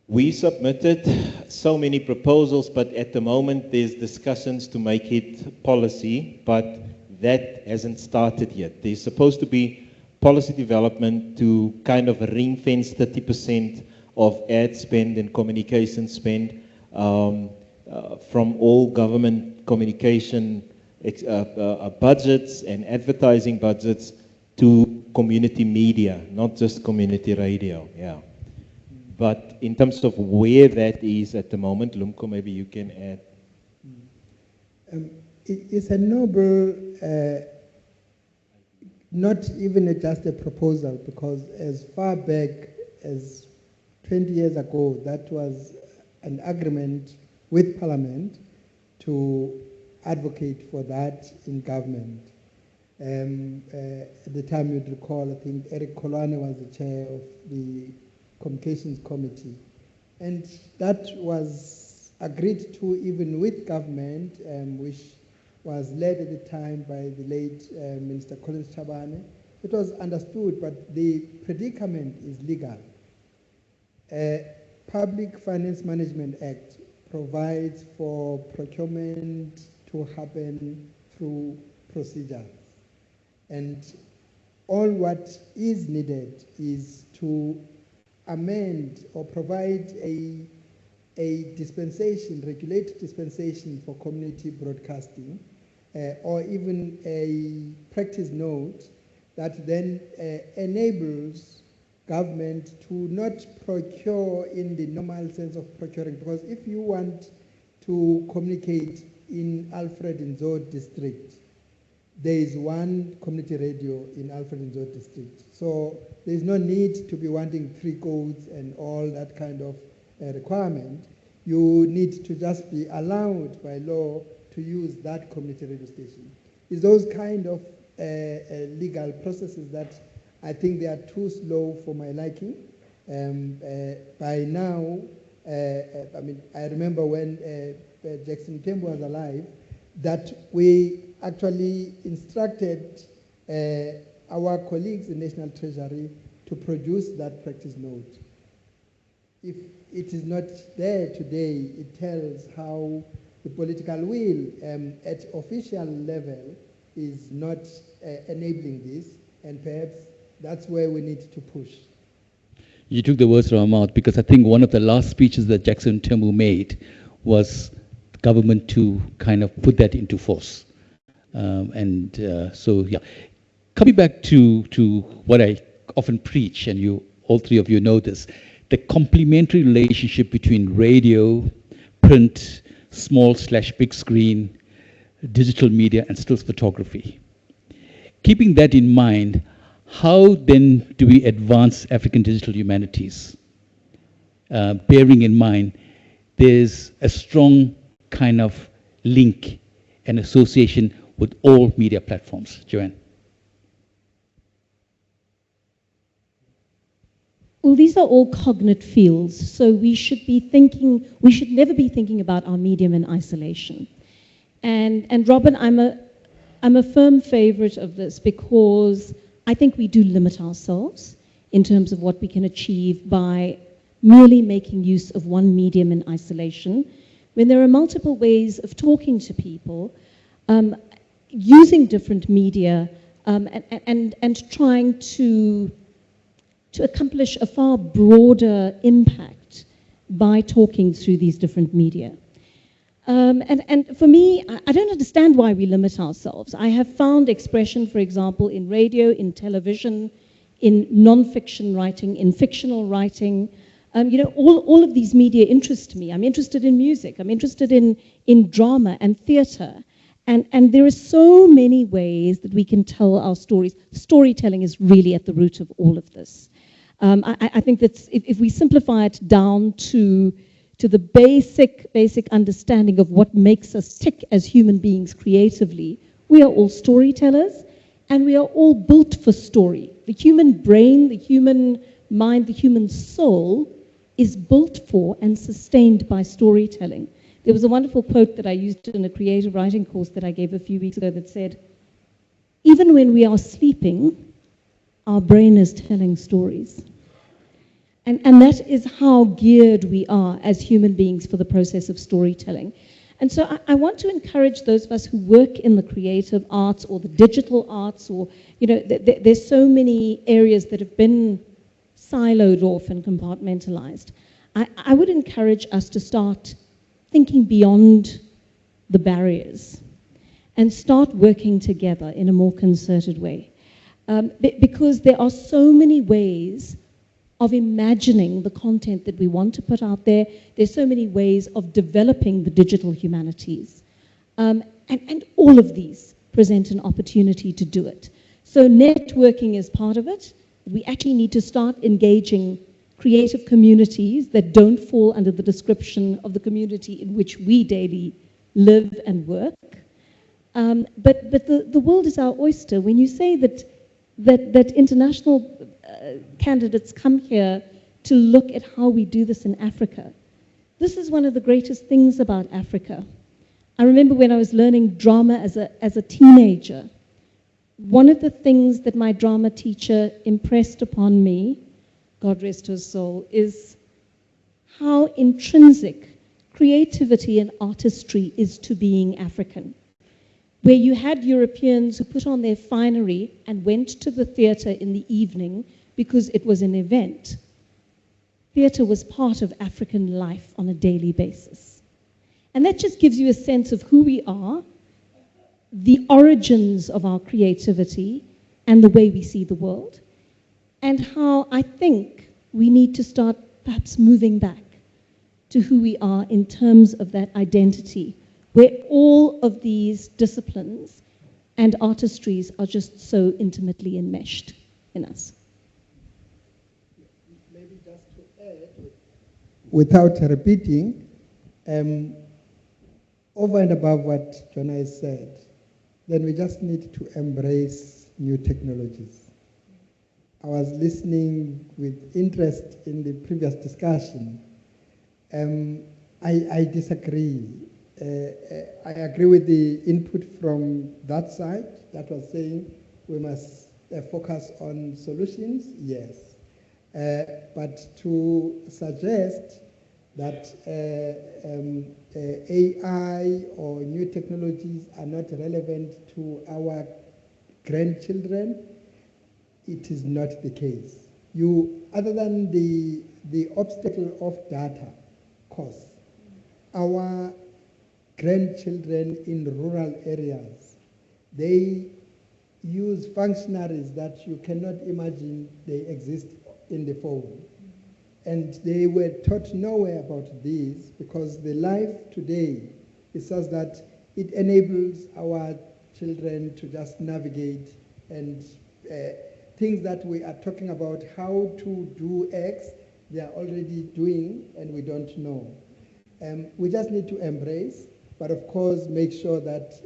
we submitted so many proposals, but at the moment there's discussions to make it policy, but that hasn't started yet. There's supposed to be policy development to kind of ring-fence 30% of ad spend and communication spend from all government communication budgets and advertising budgets to community media, not just community radio. Yeah. But in terms of where that is at the moment, Lumko, maybe you can add. It's a noble, not even just a proposal, because as far back as 20 years ago, that was an agreement with Parliament to advocate for that in government. At the time, you'd recall, I think Eric Kolwane was the chair of the Communications Committee. And that was agreed to even with government, which was led at the time by the late Minister Collins Chabane. It was understood, but the predicament is legal. Public Finance Management Act provides for procurement to happen through procedures. And all what is needed is to amend or provide a dispensation, regulated dispensation for community broadcasting, or even a practice note that then enables government to not procure in the normal sense of procuring. Because if you want to communicate in Alfred Nzo district, there is one community radio in Alfred Nzo district. So there is no need to be wanting 3 codes and all that kind of requirement. You need to just be allowed by law to use that community radio station. It's those kind of legal processes that I think they are too slow for my liking. By now, I mean, I remember when Jackson Tembo was alive, that we actually instructed our colleagues in National Treasury to produce that practice note. If it is not there today, it tells how the political will at official level is not enabling this, and perhaps that's where we need to push. You took the words from my mouth, because I think one of the last speeches that Jackson Tembu made was the government to kind of put that into force. So, yeah. Coming back to what I often preach, and you, all three of you know this, the complementary relationship between radio, print, small/big screen, digital media, and stills photography. Keeping that in mind, how then do we advance African digital humanities? Bearing in mind, there's a strong kind of link and association with all media platforms. Joanne. Well, these are all cognate fields, so we should never be thinking about our medium in isolation. And Robin, I'm a firm favorite of this, because I think we do limit ourselves in terms of what we can achieve by merely making use of one medium in isolation, when there are multiple ways of talking to people, using different media, and trying to accomplish a far broader impact by talking through these different media. And for me, I don't understand why we limit ourselves. I have found expression, for example, in radio, in television, in non-fiction writing, in fictional writing. All of these media interest me. I'm interested in music. I'm interested in drama and theater. And there are so many ways that we can tell our stories. Storytelling is really at the root of all of this. I think that if we simplify it down to the basic understanding of what makes us tick as human beings creatively, we are all storytellers, and we are all built for story. The human brain, the human mind, the human soul is built for and sustained by storytelling. There was a wonderful quote that I used in a creative writing course that I gave a few weeks ago that said, "Even when we are sleeping, our brain is telling stories." And that is how geared we are as human beings for the process of storytelling. And so I want to encourage those of us who work in the creative arts or the digital arts, or, there's so many areas that have been siloed off and compartmentalized. I would encourage us to start thinking beyond the barriers and start working together in a more concerted way. Because there are so many ways of imagining the content that we want to put out there. There's so many ways of developing the digital humanities. And all of these present an opportunity to do it. So networking is part of it. We actually need to start engaging creative communities that don't fall under the description of the community in which we daily live and work. But the world is our oyster. When you say that international candidates come here to look at how we do this in Africa, this is one of the greatest things about Africa. I remember when I was learning drama as a teenager, one of the things that my drama teacher impressed upon me, God rest her soul, is how intrinsic creativity and artistry is to being African. Where you had Europeans who put on their finery and went to the theatre in the evening because it was an event. Theatre was part of African life on a daily basis. And that just gives you a sense of who we are, the origins of our creativity, and the way we see the world, and how I think we need to start perhaps moving back to who we are in terms of that identity, where all of these disciplines and artistries are just so intimately enmeshed in us. Maybe just to add, without repeating, over and above what Jonah has said, then we just need to embrace new technologies. I was listening with interest in the previous discussion. I disagree. I agree with the input from that side that was saying we must focus on solutions, yes. But to suggest that AI or new technologies are not relevant to our grandchildren, it is not the case. Other than the obstacle of data costs, our grandchildren in rural areas, they use functionaries that you cannot imagine they exist in the phone. And they were taught nowhere about this because the life today is such that it enables our children to just navigate, and things that we are talking about how to do X, they are already doing and we don't know. We just need to embrace, but of course make sure that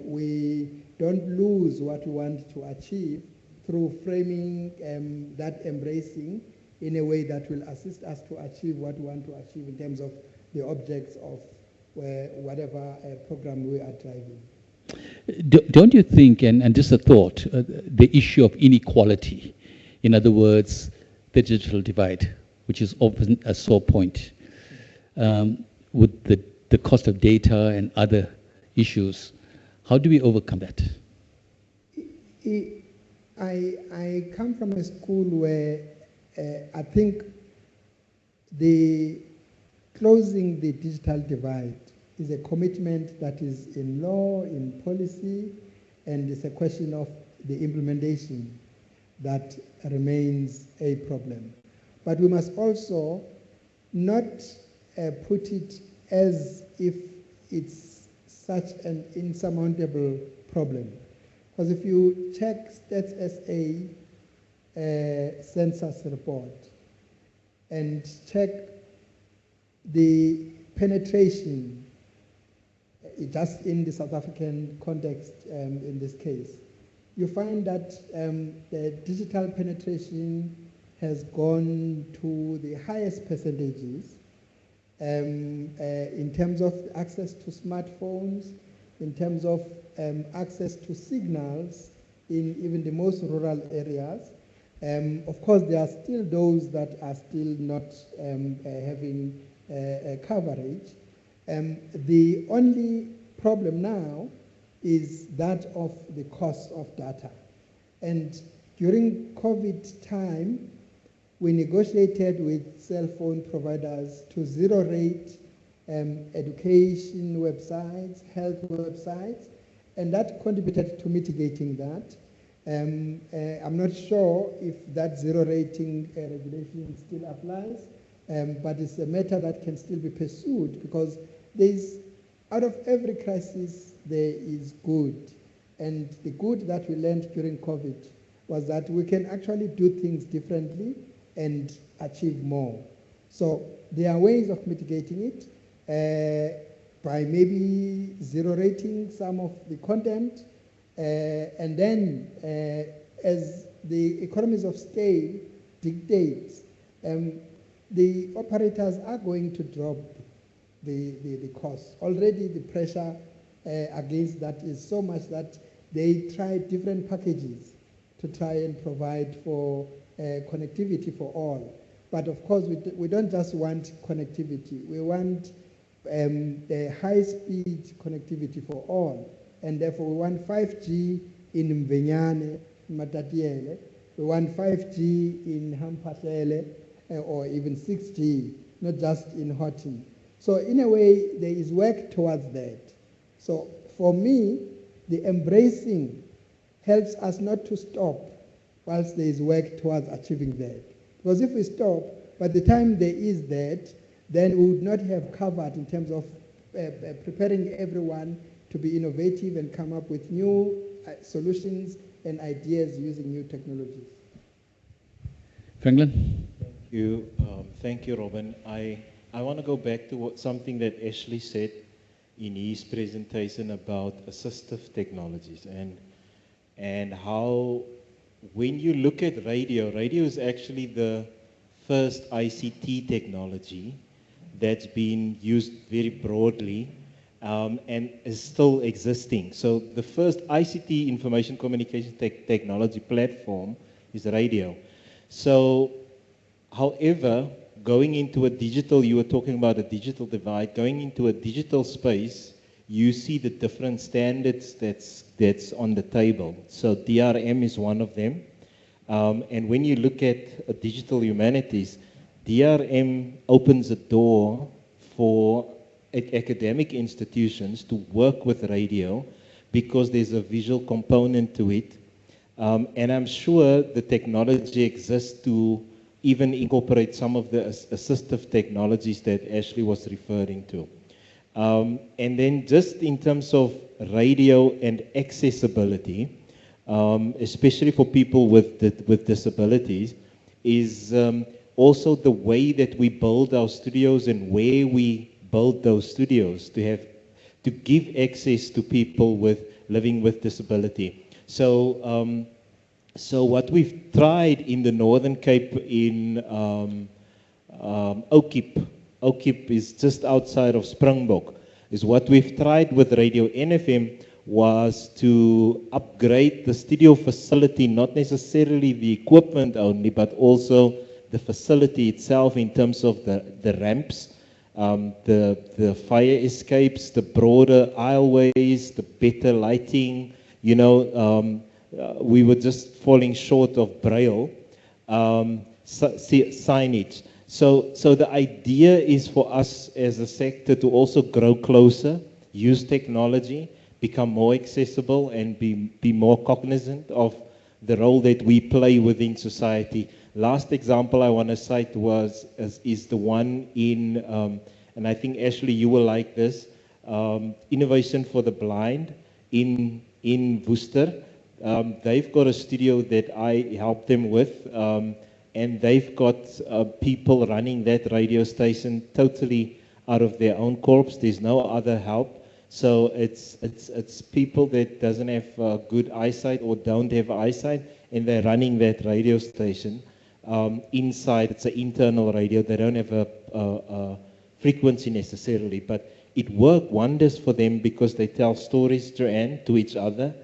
we don't lose what we want to achieve through framing that embracing in a way that will assist us to achieve what we want to achieve in terms of the objects of whatever program we are driving. Don't you think, and just a thought, the issue of inequality, in other words, the digital divide, which is often a sore point, with the cost of data and other issues, how do we overcome that? I come from a school where I think the closing the digital divide is a commitment that is in law, in policy, and it's a question of the implementation that remains a problem. But we must also not put it as if it's such an insurmountable problem. Because if you check Stats SA census report and check the penetration, just in the South African context in this case, you find that the digital penetration has gone to the highest percentages in terms of access to smartphones, in terms of access to signals in even the most rural areas. Of course, there are still those that are still not having coverage. The only problem now is that of the cost of data. And during COVID time, we negotiated with cell phone providers to zero rate education websites, health websites, and that contributed to mitigating that. I'm not sure if that zero rating regulation still applies, but it's a matter that can still be pursued, because out of every crisis there is good. And the good that we learned during COVID was that we can actually do things differently and achieve more. So there are ways of mitigating it by maybe zero rating some of the content, and then as the economies of scale dictates, the operators are going to drop the costs. Already the pressure against that is so much that they try different packages to try and provide for connectivity for all. But of course, we don't just want connectivity. We want high-speed connectivity for all. And therefore, we want 5G in Mvenyane, Matatiele. We want 5G in Hampasele, or even 6G, not just in Houghton. So in a way, there is work towards that. So for me, the embracing helps us not to stop whilst there is work towards achieving that. Because if we stop, by the time there is that, then we would not have covered in terms of preparing everyone to be innovative and come up with new solutions and ideas using new technologies. Franklin? Thank you, Robin. I want to go back to something that Ashley said in his presentation about assistive technologies and how when you look at radio is actually the first ICT technology that's been used very broadly and is still existing. So the first ICT information communication technology platform is radio. So, however, going into a digital, you were talking about a digital divide, going into a digital space, you see the different standards that's on the table. So DRM is one of them. And when you look at digital humanities, DRM opens a door for academic institutions to work with radio because there's a visual component to it. And I'm sure the technology exists to even incorporate some of the assistive technologies that Ashley was referring to. And then just in terms of radio and accessibility, especially for people with disabilities, is also the way that we build our studios and where we build those studios to give access to people living with disability. So, so what we've tried in the Northern Cape in Oakip is just outside of Springbok, is what we've tried with Radio NFM was to upgrade the studio facility, not necessarily the equipment only, but also the facility itself in terms of the ramps, the fire escapes, the broader aisleways, the better lighting. You know, we were just falling short of braille signage. So the idea is for us as a sector to also grow closer, use technology, become more accessible, and be more cognizant of the role that we play within society. Last example I want to cite is the one in, and I think Ashley, you will like this, Innovation for the Blind in Worcester. They've got a studio that I helped them with, and they've got people running that radio station totally out of their own corpse. There's no other help. So it's people that doesn't have good eyesight or don't have eyesight, and they're running that radio station inside. It's an internal radio. They don't have a frequency necessarily, but it worked wonders for them because they tell stories, Joanne, to each other,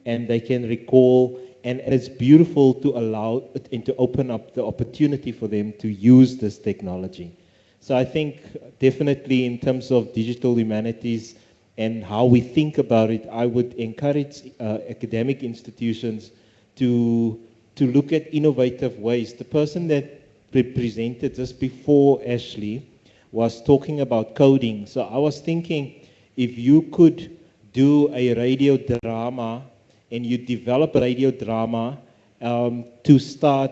and they can recall And it's beautiful to allow and to open up the opportunity for them to use this technology. So I think definitely in terms of digital humanities and how we think about it, I would encourage academic institutions to look at innovative ways. The person that presented just before Ashley was talking about coding. So I was thinking, if you could do a radio drama and you develop a radio drama to start,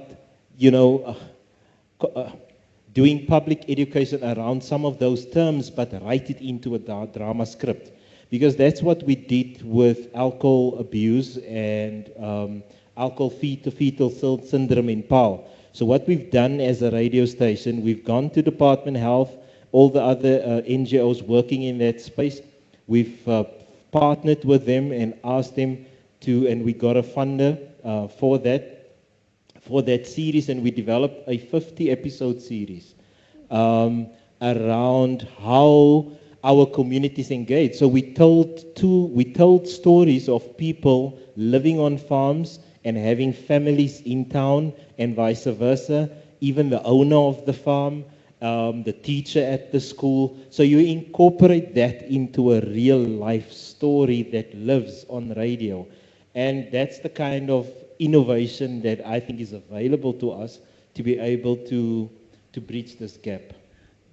doing public education around some of those terms, but write it into a drama script. Because that's what we did with alcohol abuse and alcohol fetal syndrome in PAL. So what we've done as a radio station, we've gone to Department of Health, all the other NGOs working in that space. We've partnered with them and asked them to, and we got a funder for that series, and we developed a 50-episode series around how our communities engage. So we told stories of people living on farms and having families in town and vice versa, even the owner of the farm, the teacher at the school. So you incorporate that into a real life story that lives on radio. And that's the kind of innovation that I think is available to us to be able to bridge this gap.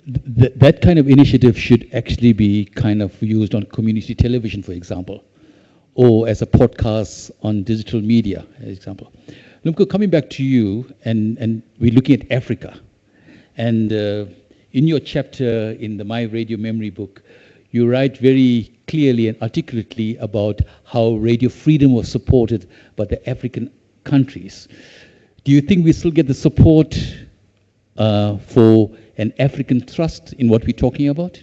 That kind of initiative should actually be kind of used on community television, for example, or as a podcast on digital media, for example. Lumko, coming back to you, and we're looking at Africa. And in your chapter in the My Radio Memory book, you write very clearly and articulately about how radio freedom was supported by the African countries. Do you think we still get the support for an African trust in what we're talking about?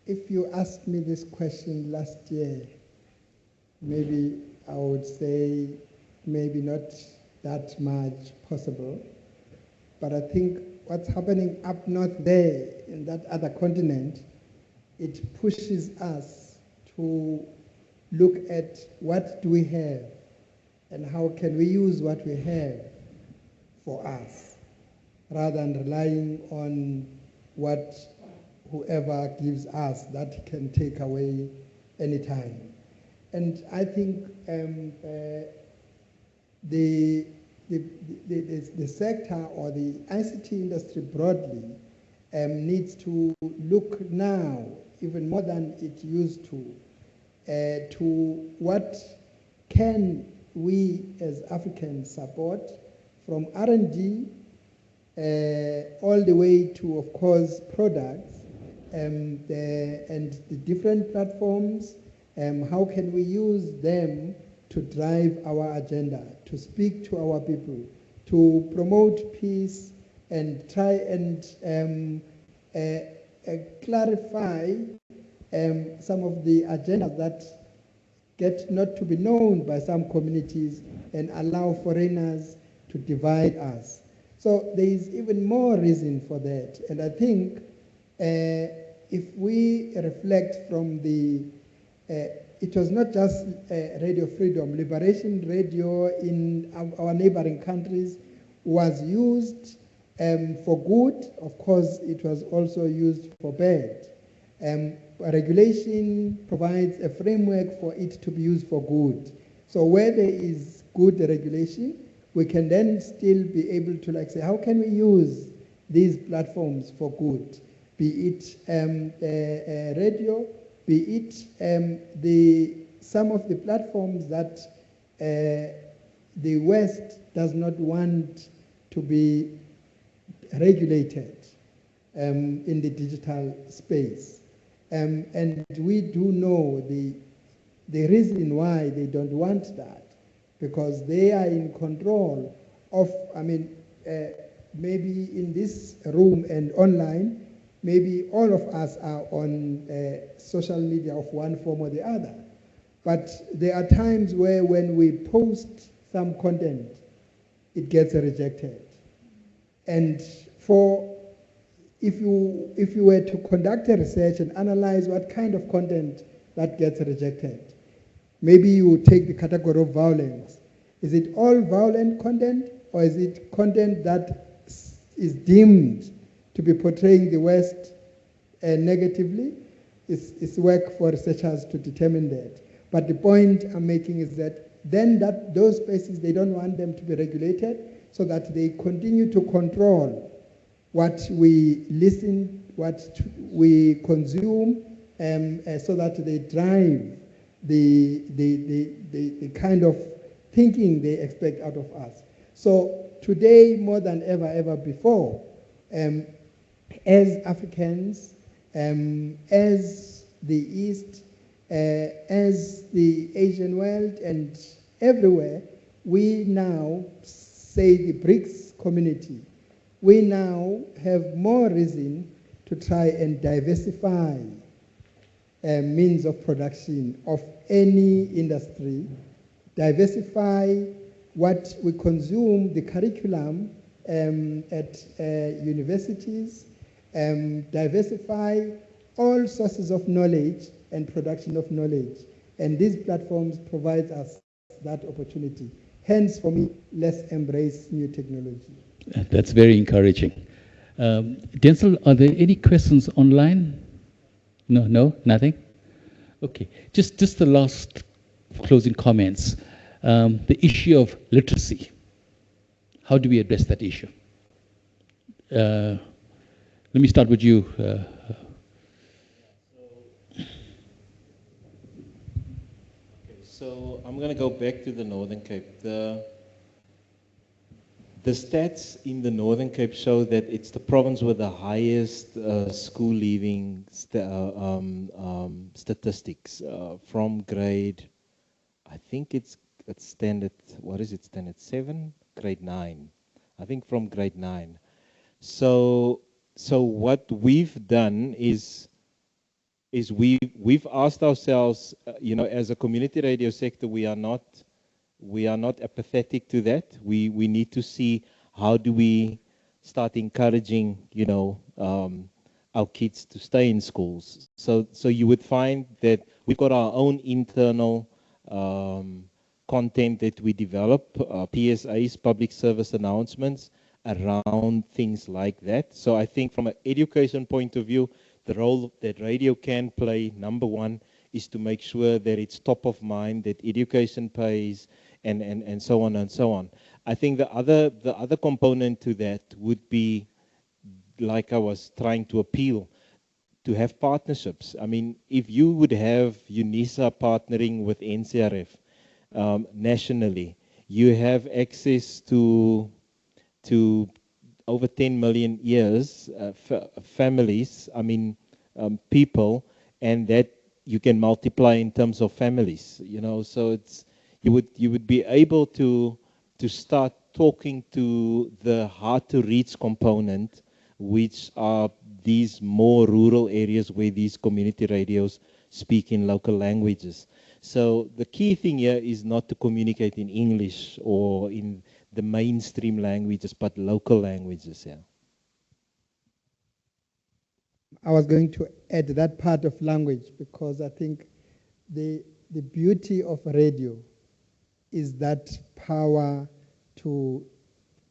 If you asked me this question last year, maybe I would say maybe not that much possible. But I think what's happening up north there in that other continent, it pushes us to look at what do we have and how can we use what we have for us, rather than relying on what whoever gives us that can take away anytime. And I think the sector or the ICT industry broadly needs to look now, even more than it used to what can we as Africans support, from R&D all the way to, of course, products and the different platforms. How can we use them to drive our agenda, to speak to our people, to promote peace and try and clarify some of the agendas that get not to be known by some communities and allow foreigners to divide us. So there is even more reason for that. And I think if we reflect from the it was not just radio freedom. Liberation radio in our neighboring countries was used for good. Of course, it was also used for bad. Regulation provides a framework for it to be used for good. So where there is good regulation, we can then still be able to say, how can we use these platforms for good? Be it radio, be it some of the platforms that the West does not want to be regulated in the digital space. And we do know the reason why they don't want that, because they are in control of, maybe in this room and online, maybe all of us are on social media of one form or the other. But there are times where when we post some content, it gets rejected. And if you were to conduct a research and analyze what kind of content that gets rejected. Maybe you take the category of violence. Is it all violent content, or is it content that is deemed to be portraying the West negatively? It's work for researchers to determine that. But the point I'm making is that then those spaces, they don't want them to be regulated so that they continue to control what we listen, what we consume, so that they drive the kind of thinking they expect out of us. So today, more than ever before, as Africans, as the East, as the Asian world, and everywhere, we now say the BRICS community, we now have more reason to try and diversify means of production of any industry, diversify what we consume, the curriculum at universities, diversify all sources of knowledge and production of knowledge. And these platforms provide us that opportunity. Hence, for me, let's embrace new technology. That's very encouraging. Denzel, are there any questions online? No, nothing? Okay, just the last closing comments. The issue of literacy. How do we address that issue? Let me start with you. So I'm going to go back to the Northern Cape. The stats in the Northern Cape show that it's the province with the highest school leaving statistics from grade, I think it's standard, what is it, standard 7? Grade 9. I think from grade 9. So what we've done is we've asked ourselves, as a community radio sector, we are not apathetic to that. We need to see how do we start encouraging, our kids to stay in schools. So you would find that we've got our own internal content that we develop, PSAs, public service announcements, around things like that. So I think from an education point of view, the role that radio can play, number one, is to make sure that it's top of mind, that education pays, and so on and so on. I think the other component to that would be, like I was trying to appeal, to have partnerships. I mean, if you would have UNISA partnering with NCRF nationally, you have access to over 10 million years, families, people, and that you can multiply in terms of families, so you would be able to start talking to the hard to reach component, which are these more rural areas where these community radios speak in local languages. So the key thing here is not to communicate in English or in the mainstream languages, but local languages. Yeah. I was going to add that part of language, because I think the beauty of radio is that power to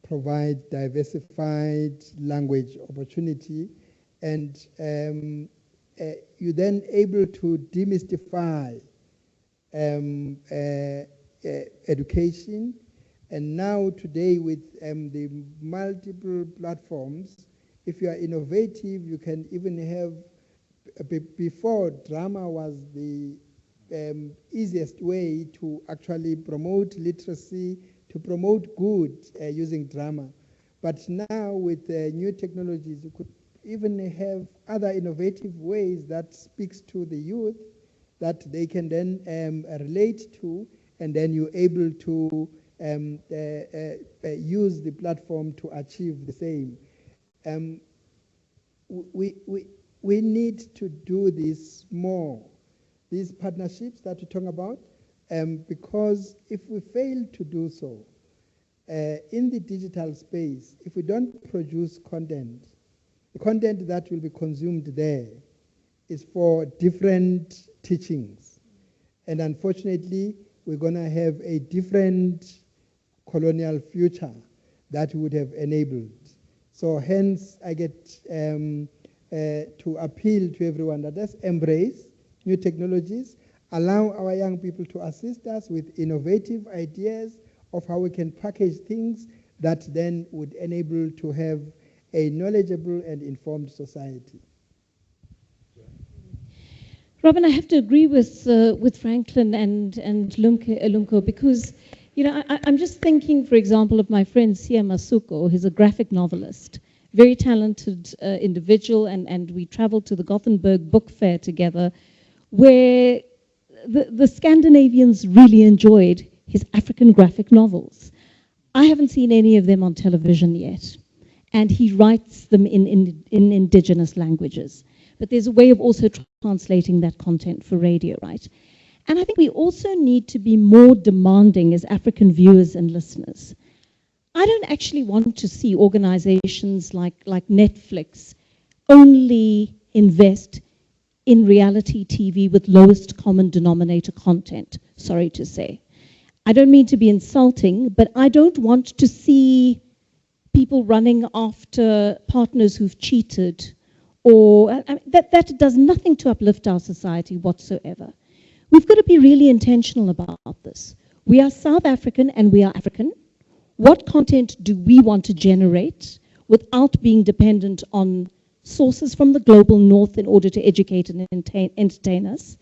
provide diversified language opportunity, and you're then able to demystify education. And now today, with the multiple platforms, if you are innovative, you can even have, before, drama was the easiest way to actually promote literacy, to promote good using drama. But now with new technologies, you could even have other innovative ways that speaks to the youth that they can then relate to, and then you're able to use the platform to achieve the same. We need to do this more, these partnerships that we're talking about, because if we fail to do so, in the digital space, if we don't produce content, the content that will be consumed there is for different teachings. And unfortunately, we're going to have a different colonial future that would have enabled. So hence, I get to appeal to everyone that let's embrace new technologies, allow our young people to assist us with innovative ideas of how we can package things that then would enable to have a knowledgeable and informed society. Robin, I have to agree with Franklin and Lumko because, you know, I'm just thinking, for example, of my friend Sia Masuko, who's a graphic novelist, very talented individual, and we traveled to the Gothenburg Book Fair together, where the Scandinavians really enjoyed his African graphic novels. I haven't seen any of them on television yet, and he writes them in indigenous languages. But there's a way of also translating that content for radio, right? And I think we also need to be more demanding as African viewers and listeners. I don't actually want to see organizations like Netflix only invest in reality TV with lowest common denominator content, sorry to say. I don't mean to be insulting, but I don't want to see people running after partners who've cheated, or that does nothing to uplift our society whatsoever. We've got to be really intentional about this. We are South African and we are African. What content do we want to generate without being dependent on sources from the global north in order to educate and entertain us?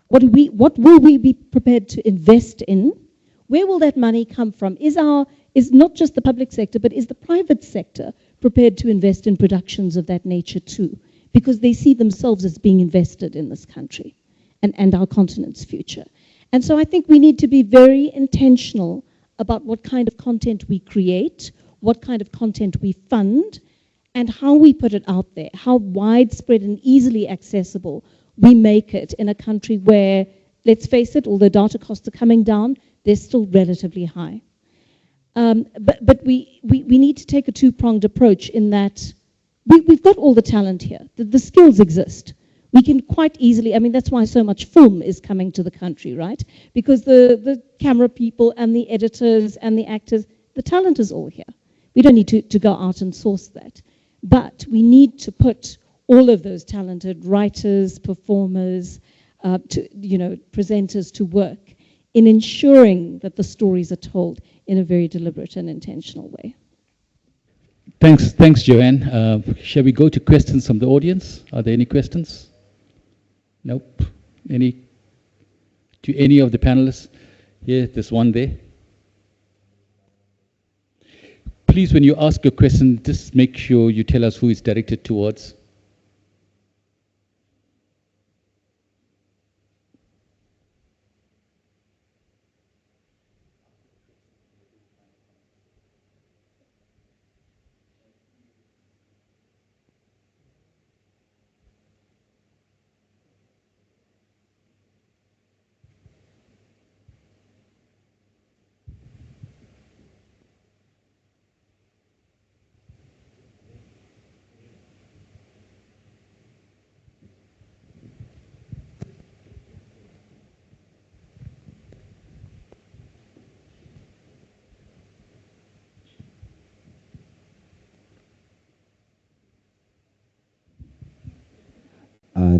What will we be prepared to invest in? Where will that money come from? Is not just the public sector, but is the private sector prepared to invest in productions of that nature too? Because they see themselves as being invested in this country and our continent's future. And so I think we need to be very intentional about what kind of content we create, what kind of content we fund, and how we put it out there, how widespread and easily accessible we make it in a country where, let's face it, although data costs are coming down, they're still relatively high. But we need to take a two-pronged approach in that we've got all the talent here. The skills exist. We can quite easily, I mean, that's why so much film is coming to the country, right? Because the camera people and the editors and the actors, the talent is all here. We don't need to go out and source that. But we need to put all of those talented writers, performers, presenters to work in ensuring that the stories are told in a very deliberate and intentional way. Thanks, Joanne. Shall we go to questions from the audience? Are there any questions? Nope. To any of the panelists? Here, there's one there. Please, when you ask a question, just make sure you tell us who it's directed towards.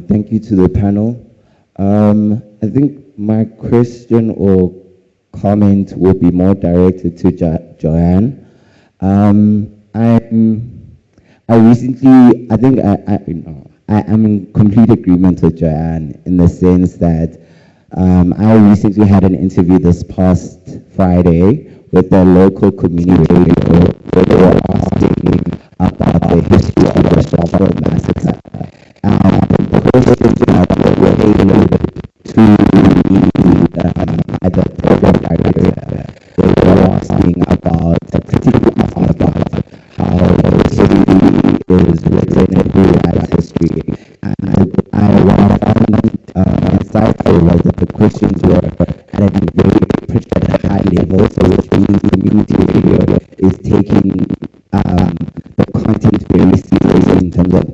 Thank you to the panel. I think my question or comment will be more directed to Joanne. I am in complete agreement with Joanne in the sense that I recently had an interview this past Friday with the local community radio where they were asking about the history of the Sharpeville massacre. The questions that were tailored to the program director, they were asking about, particularly asking about how history is written and who writes history. And what I found insightful was that the questions were at a high level, so which means community radio is taking the content very seriously in terms of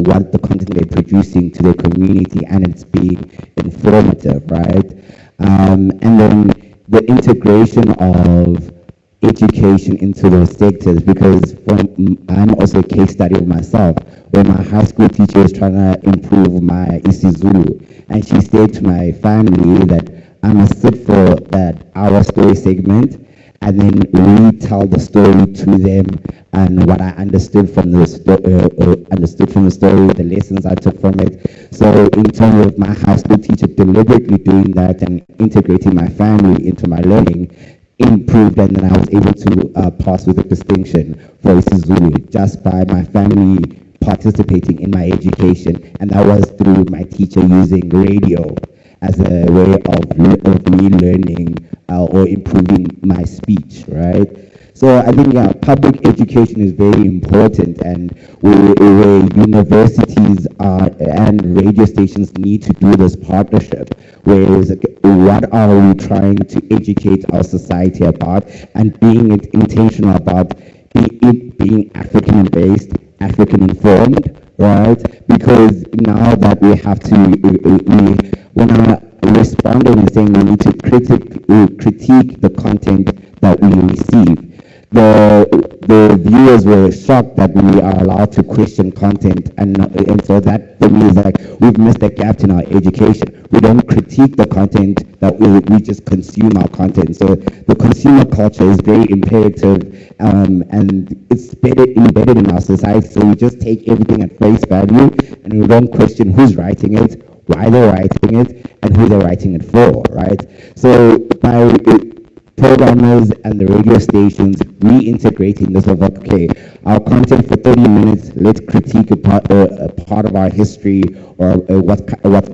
what the content they're producing to their community, and it's being informative, right? And then the integration of education into those sectors, because I'm also a case study of myself, where my high school teacher was trying to improve my isiZulu, and she said to my family that I must sit for that hour story segment and then retell the story to them and what I understood from the story, the lessons I took from it. So in terms of my high school teacher deliberately doing that and integrating my family into my learning, improved, and then I was able to pass with a distinction for isiZulu just by my family participating in my education, and that was through my teacher using radio as a way of me learning or improving my speech, right? So I think, yeah, public education is very important, and where universities and radio stations need to do this partnership, whereas what are we trying to educate our society about, and being intentional about it being African-based, African-informed, right? Because now that we have to, when I responding and saying we need to critique the content that we receive, the viewers were shocked that we are allowed to question content, and so that for me is like we've missed a gap in our education. We don't critique the content, that we just consume our content. So the consumer culture is very imperative, and it's embedded in our society. So we just take everything at face value, and we don't question who's writing it, why they're writing it, and who they're writing it for, right? So by programmers and the radio stations reintegrating this of, okay, our content for 30 minutes, let's critique a part of our history, or what's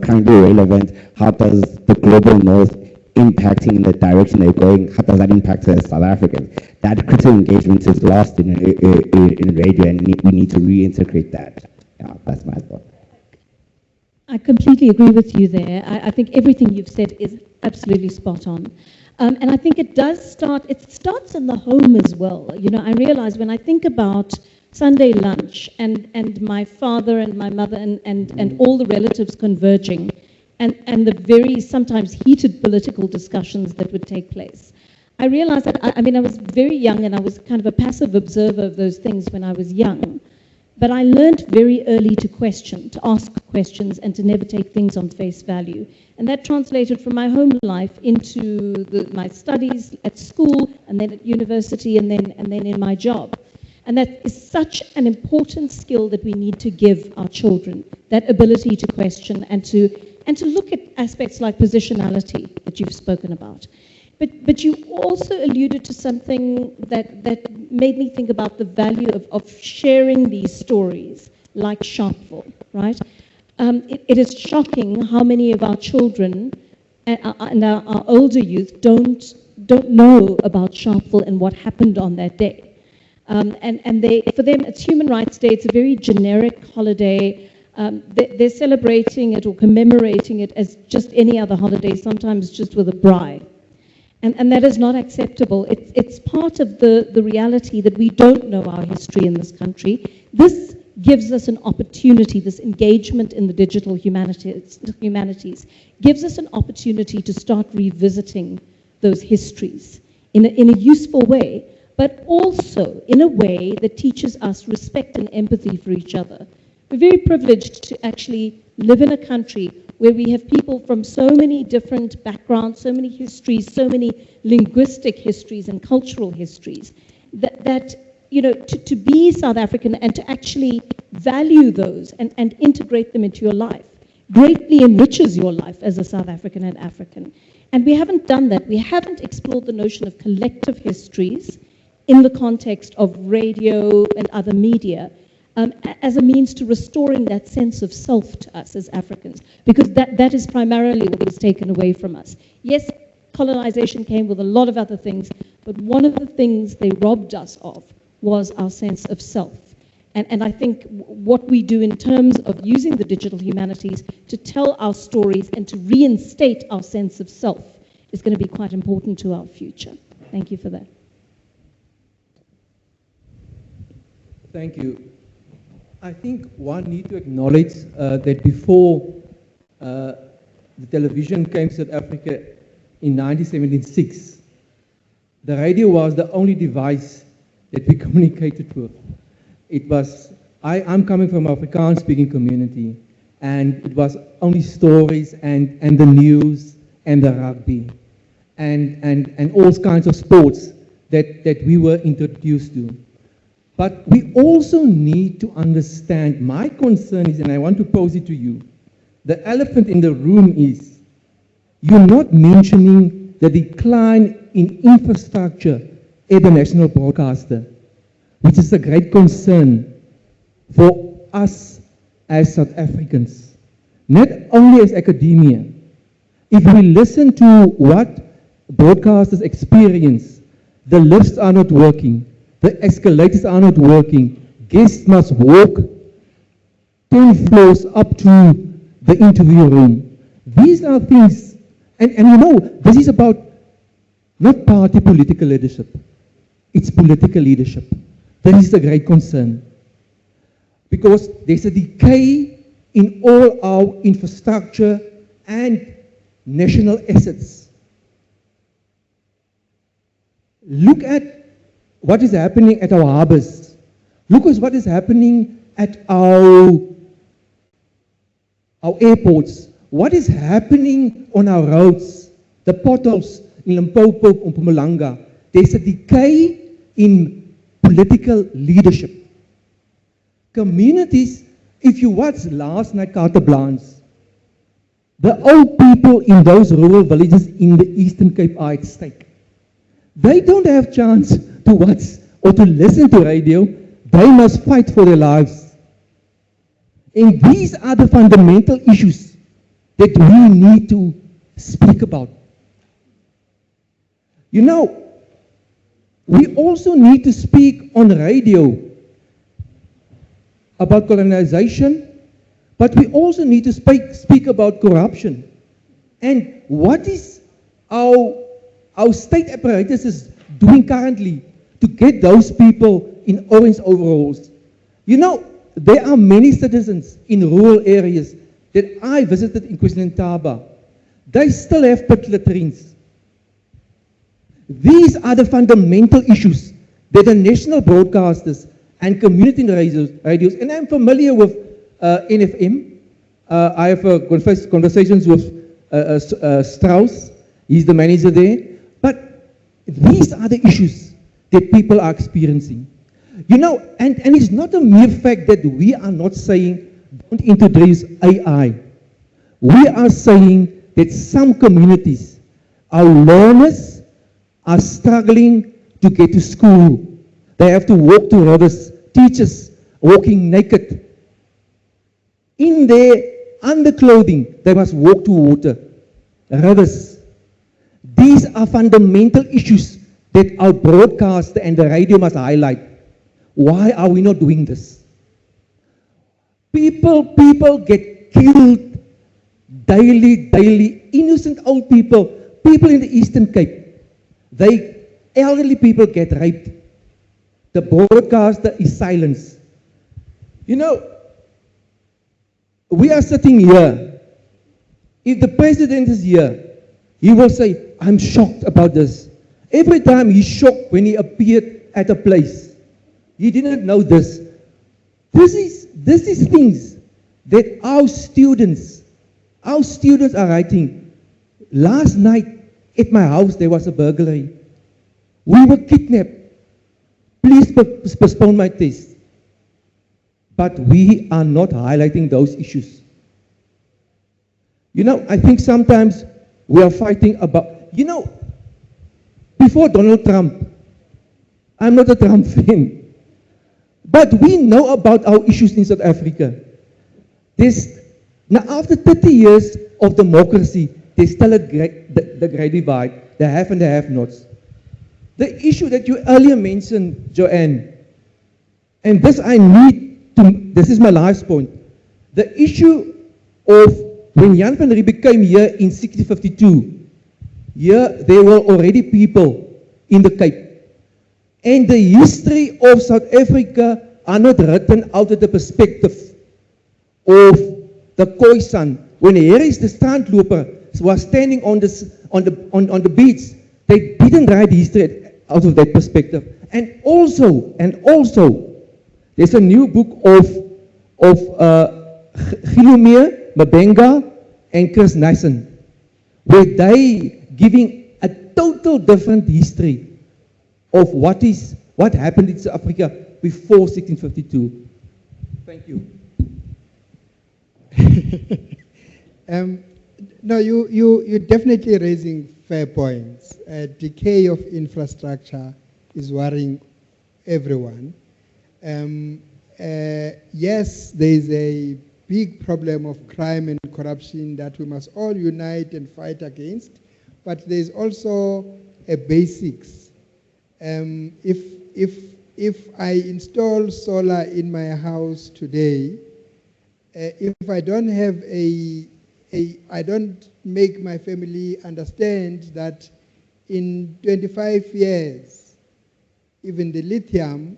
currently relevant, how does the global north impacting in the direction they're going, how does that impact us as South Africans? That critical engagement is lost in radio, and we need to reintegrate that. Yeah, that's my thought. I completely agree with you there. I think everything you've said is absolutely spot on. And I think it starts in the home as well. You know, I realize when I think about Sunday lunch and my father and my mother and all the relatives converging, and the very sometimes heated political discussions that would take place, I realized that, I was very young, and I was kind of a passive observer of those things when I was young. But I learned very early to question, to ask questions, and to never take things on face value. And that translated from my home life into my studies at school, and then at university, and then in my job. And that is such an important skill that we need to give our children, that ability to question and to look at aspects like positionality that you've spoken about. But you also alluded to something that made me think about the value of sharing these stories, like Sharpeville, right? It is shocking how many of our children and our older youth don't know about Sharpeville and what happened on that day. And for them, it's Human Rights Day. It's a very generic holiday. They're celebrating it or commemorating it as just any other holiday, sometimes just with a braai. And that is not acceptable. It's part of the reality that we don't know our history in this country. This gives us an opportunity, this engagement in the digital humanities gives us an opportunity to start revisiting those histories in a useful way, but also in a way that teaches us respect and empathy for each other. We're very privileged to actually live in a country where we have people from so many different backgrounds, so many histories, so many linguistic histories and cultural histories, that you know, to be South African and to actually value those and integrate them into your life greatly enriches your life as a South African and African. And we haven't done that. We haven't explored the notion of collective histories in the context of radio and other media, as a means to restoring that sense of self to us as Africans, because that is primarily what was taken away from us. Yes, colonization came with a lot of other things, but one of the things they robbed us of was our sense of self. And I think what we do in terms of using the digital humanities to tell our stories and to reinstate our sense of self is going to be quite important to our future. Thank you for that. Thank you. I think one need to acknowledge that before the television came to South Africa in 1976, the radio was the only device that we communicated with. It was, I'm coming from an Afrikaans-speaking community, and it was only stories and the news and the rugby and all kinds of sports that we were introduced to. But we also need to understand, my concern is, and I want to pose it to you, the elephant in the room is, you're not mentioning the decline in infrastructure at the national broadcaster, which is a great concern for us as South Africans, not only as academia. If we listen to what broadcasters experience, the lifts are not working, the escalators are not working, guests must walk 10 floors up to the interview room. These are things, and you know, this is about not party political leadership, it's political leadership. That is the great concern. Because there's a decay in all our infrastructure and national assets. Look at what is happening at our harbors. Look at what is happening at our airports. What is happening on our roads, the potholes in Limpopo, Mpumalanga. There's a decay in political leadership. Communities, if you watch last night Carte Blanche, the old people in those rural villages in the Eastern Cape are at stake. They don't have chance to watch or to listen to radio. They must fight for their lives. And these are the fundamental issues that we need to speak about. You know, we also need to speak on radio about colonization, but we also need to speak about corruption. And what is our state apparatus is doing currently to get those people in orange overalls. You know, there are many citizens in rural areas that I visited in KwaZulu-Natal. They still have pit latrines. These are the fundamental issues that the national broadcasters and community radios, and I'm familiar with NFM. I have conversations with Strauss, he's the manager there. But these are the issues that people are experiencing. You know, and it's not a mere fact that we are not saying don't introduce AI. We are saying that some communities, our learners, are struggling to get to school. They have to walk to rivers, teachers walking naked. In their underclothing, they must walk to water, rivers. These are fundamental issues that our broadcaster and the radio must highlight. Why are we not doing this? People get killed daily, innocent old people in the Eastern Cape. Elderly people get raped. The broadcaster is silenced. You know, we are sitting here. If the president is here, he will say, I'm shocked about this. Every time he's shocked when he appeared at a place. He didn't know this. This is things that our students are writing. Last night at my house there was a burglary. We were kidnapped. Please postpone my test. But we are not highlighting those issues. You know, I think sometimes we are fighting about, you know, before Donald Trump, I'm not a Trump fan, but we know about our issues in South Africa. Now after 30 years of democracy, there's still the great divide, the have and the have-nots. The issue that you earlier mentioned, Joanne, and this this is my last point. The issue of when Jan van Riebeeck came here in 1652, here there were already people in the Cape. And the history of South Africa, are not written out of the perspective of the Khoisan. When Harris the Strandloper was standing on the beach, they didn't write history out of that perspective. And also, there's a new book of Gilomere Mabenga and Chris Nyssen, where they giving a total different history of what happened in South Africa before 1652. Thank you. No, you're definitely raising fair points. Decay of infrastructure is worrying everyone. Yes, there is a big problem of crime and corruption that we must all unite and fight against, but there's also a basics. If I install solar in my house today, if I don't have I don't make my family understand that in 25 years, even the lithium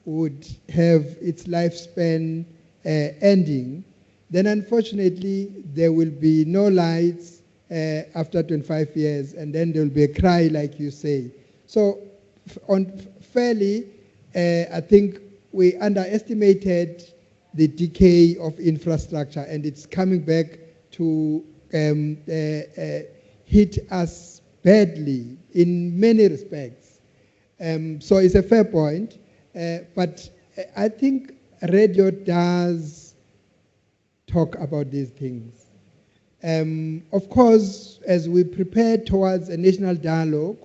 would have its lifespan ending, then unfortunately there will be no lights after 25 years, and then there will be a cry, like you say. So fairly, I think we underestimated the decay of infrastructure, and it's coming back to hit us badly in many respects. So it's a fair point, but I think radio does talk about these things. Of course, as we prepare towards a national dialogue,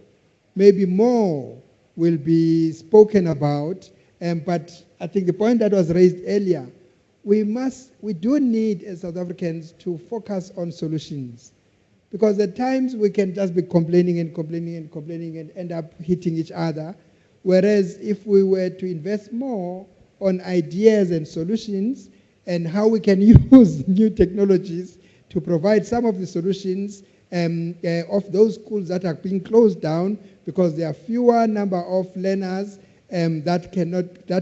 maybe more will be spoken about, but I think the point that was raised earlier, we do need as South Africans to focus on solutions, because at times we can just be complaining and end up hitting each other, whereas if we were to invest more on ideas and solutions and how we can use new technologies to provide some of the solutions of those schools that are being closed down because there are fewer number of learners that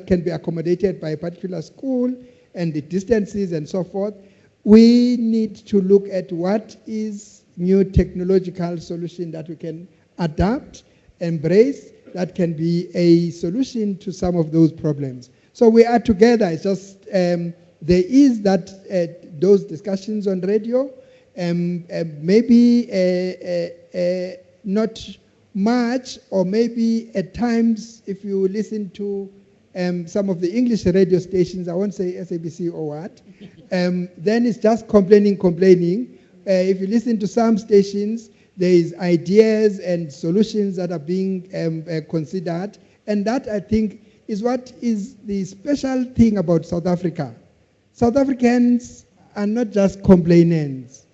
can be accommodated by a particular school, and the distances and so forth, we need to look at what is new technological solution that we can adapt, embrace, that can be a solution to some of those problems. So we are together. It's just there is that those discussions on radio, maybe not much, or maybe at times if you listen to some of the English radio stations, I won't say SABC or what, then it's just complaining. If you listen to some stations, there is ideas and solutions that are being considered, and that I think is what is the special thing about South Africa. South Africans are not just complainants,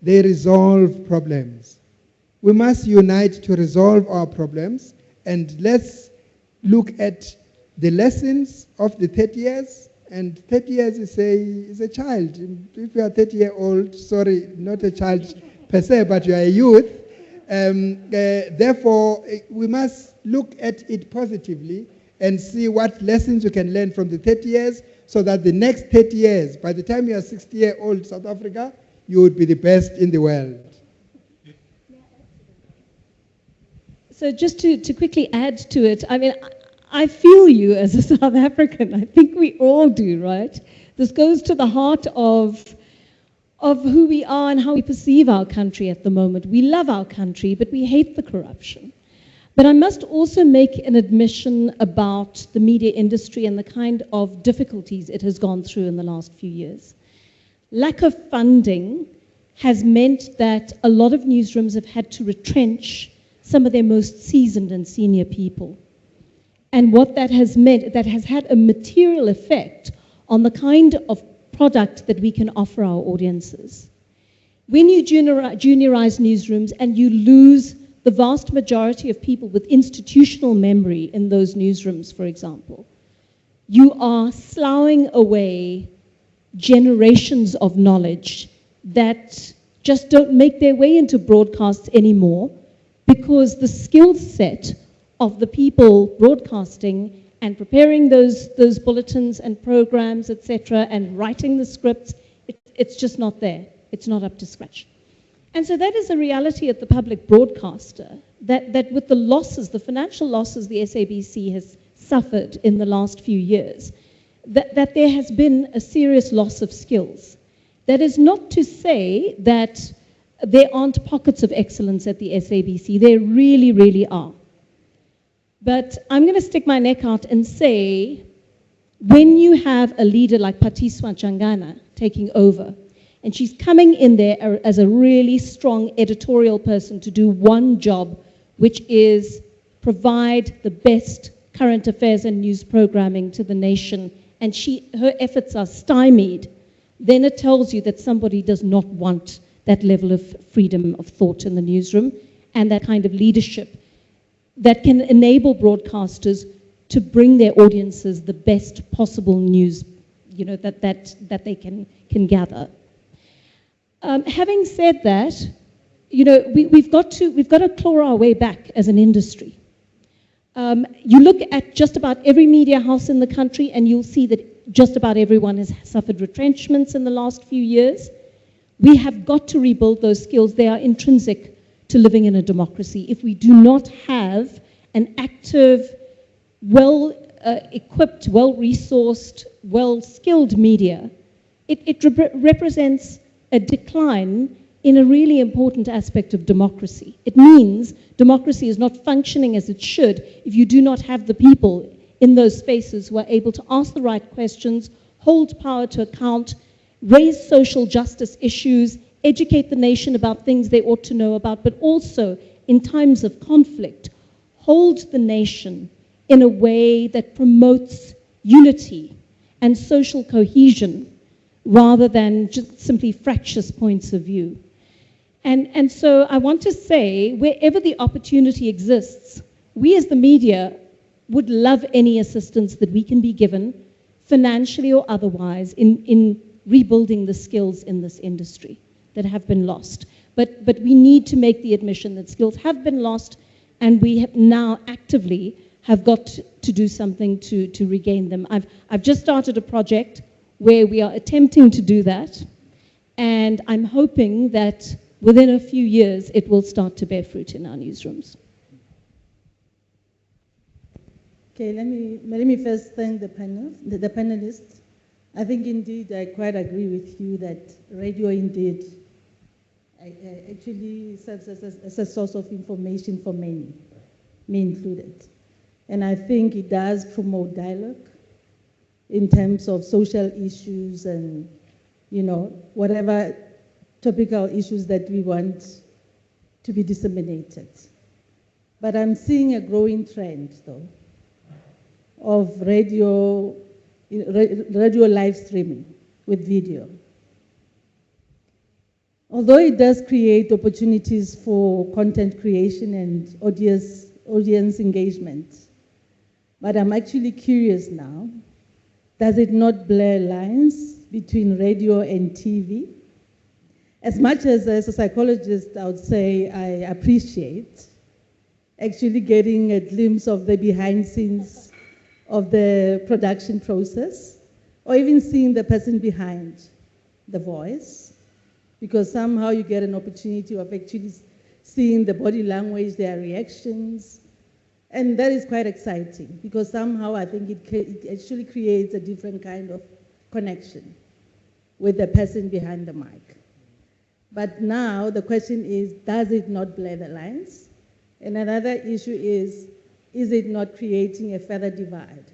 they resolve problems. We must unite to resolve our problems, and let's look at the lessons of the 30 years, and 30 years is a child. If you are 30-year-old, sorry, not a child per se, but you are a youth. Therefore, we must look at it positively and see what lessons we can learn from the 30 years, so that the next 30 years, by the time you are 60-year-old South Africa, you would be the best in the world. So just to quickly add to it, I mean, I feel you as a South African. I think we all do, right? This goes to the heart of who we are and how we perceive our country at the moment. We love our country, but we hate the corruption. But I must also make an admission about the media industry and the kind of difficulties it has gone through in the last few years. Lack of funding has meant that a lot of newsrooms have had to retrench some of their most seasoned and senior people. And what that has meant, that has had a material effect on the kind of product that we can offer our audiences. When you juniorize newsrooms and you lose the vast majority of people with institutional memory in those newsrooms, for example, you are sloughing away generations of knowledge that just don't make their way into broadcasts anymore, because the skill set of the people broadcasting and preparing those bulletins and programs, etc., and writing the scripts, it's just not there. It's not up to scratch. And so that is a reality at the public broadcaster, that with the losses, the financial losses the SABC has suffered in the last few years, that there has been a serious loss of skills. That is not to say that there aren't pockets of excellence at the SABC. There really, really are. But I'm going to stick my neck out and say, when you have a leader like Patiswa Jangana taking over, and she's coming in there as a really strong editorial person to do one job, which is provide the best current affairs and news programming to the nation, and her efforts are stymied, then it tells you that somebody does not want that level of freedom of thought in the newsroom and that kind of leadership that can enable broadcasters to bring their audiences the best possible news, that they can gather. Having said that, we've got to claw our way back as an industry. You look at just about every media house in the country, and you'll see that just about everyone has suffered retrenchments in the last few years. We have got to rebuild those skills. They are intrinsic to living in a democracy. If we do not have an active, well-equipped, well-resourced, well-skilled media, it represents a decline in a really important aspect of democracy. It means democracy is not functioning as it should if you do not have the people in those spaces who are able to ask the right questions, hold power to account, raise social justice issues, educate the nation about things they ought to know about, but also, in times of conflict, hold the nation in a way that promotes unity and social cohesion rather than just simply fractious points of view. And so I want to say, wherever the opportunity exists, we as the media would love any assistance that we can be given, financially or otherwise, in rebuilding the skills in this industry that have been lost. But we need to make the admission that skills have been lost, and we have now actively have got to do something to regain them. I've just started a project where we are attempting to do that, and I'm hoping that within a few years it will start to bear fruit in our newsrooms. Okay, let me first thank the panelists. I think indeed I quite agree with you that radio indeed actually serves as a source of information for many, me included. And I think it does promote dialogue in terms of social issues and, whatever topical issues that we want to be disseminated. But I'm seeing a growing trend, though, of radio live streaming with video. Although it does create opportunities for content creation and audience engagement, but I'm actually curious now, does it not blur lines between radio and TV? As much as a psychologist, I would say I appreciate actually getting a glimpse of the behind scenes of the production process, or even seeing the person behind the voice, because somehow you get an opportunity of actually seeing the body language, their reactions, and that is quite exciting, because somehow I think it actually creates a different kind of connection with the person behind the mic. But now the question is, does it not blur the lines? And another issue is it not creating a further divide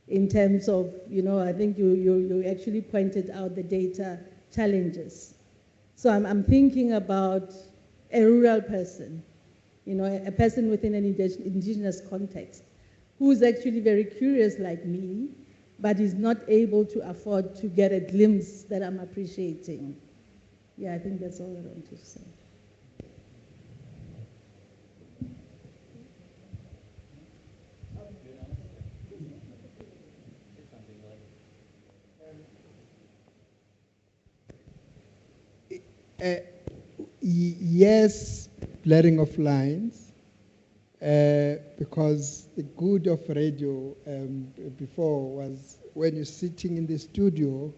in terms of, I think you actually pointed out the data challenges. So I'm thinking about a rural person, a person within an indigenous context who's actually very curious like me, but is not able to afford to get a glimpse that I'm appreciating. Yeah, I think that's all I want to say. Yes, blurring of lines. because the good of radio before was when you're sitting in the studio,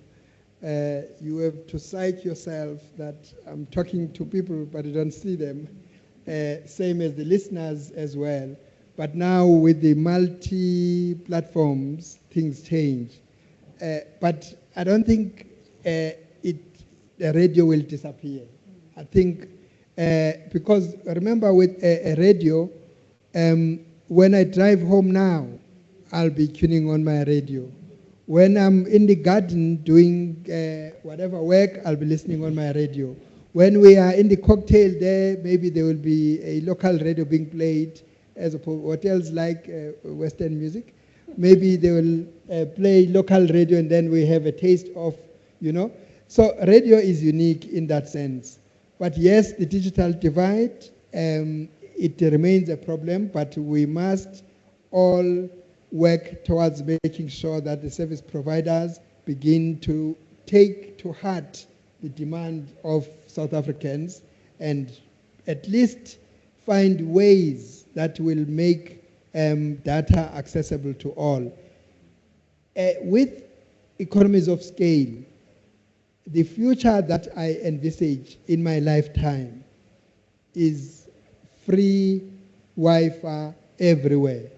you have to psych yourself that I'm talking to people, but you don't see them. Same as the listeners as well. But now with the multi-platforms, things change. But I don't think the radio will disappear. I think, because remember with a radio, when I drive home now, I'll be tuning on my radio. When I'm in the garden doing whatever work, I'll be listening on my radio. When we are in the cocktail there, maybe there will be a local radio being played, as opposed to hotels like Western music. Maybe they will play local radio and then we have a taste of, So radio is unique in that sense. But yes, the digital divide, it remains a problem, but we must all work towards making sure that the service providers begin to take to heart the demand of South Africans and at least find ways that will make data accessible to all. With economies of scale, the future that I envisage in my lifetime is free Wi-Fi everywhere.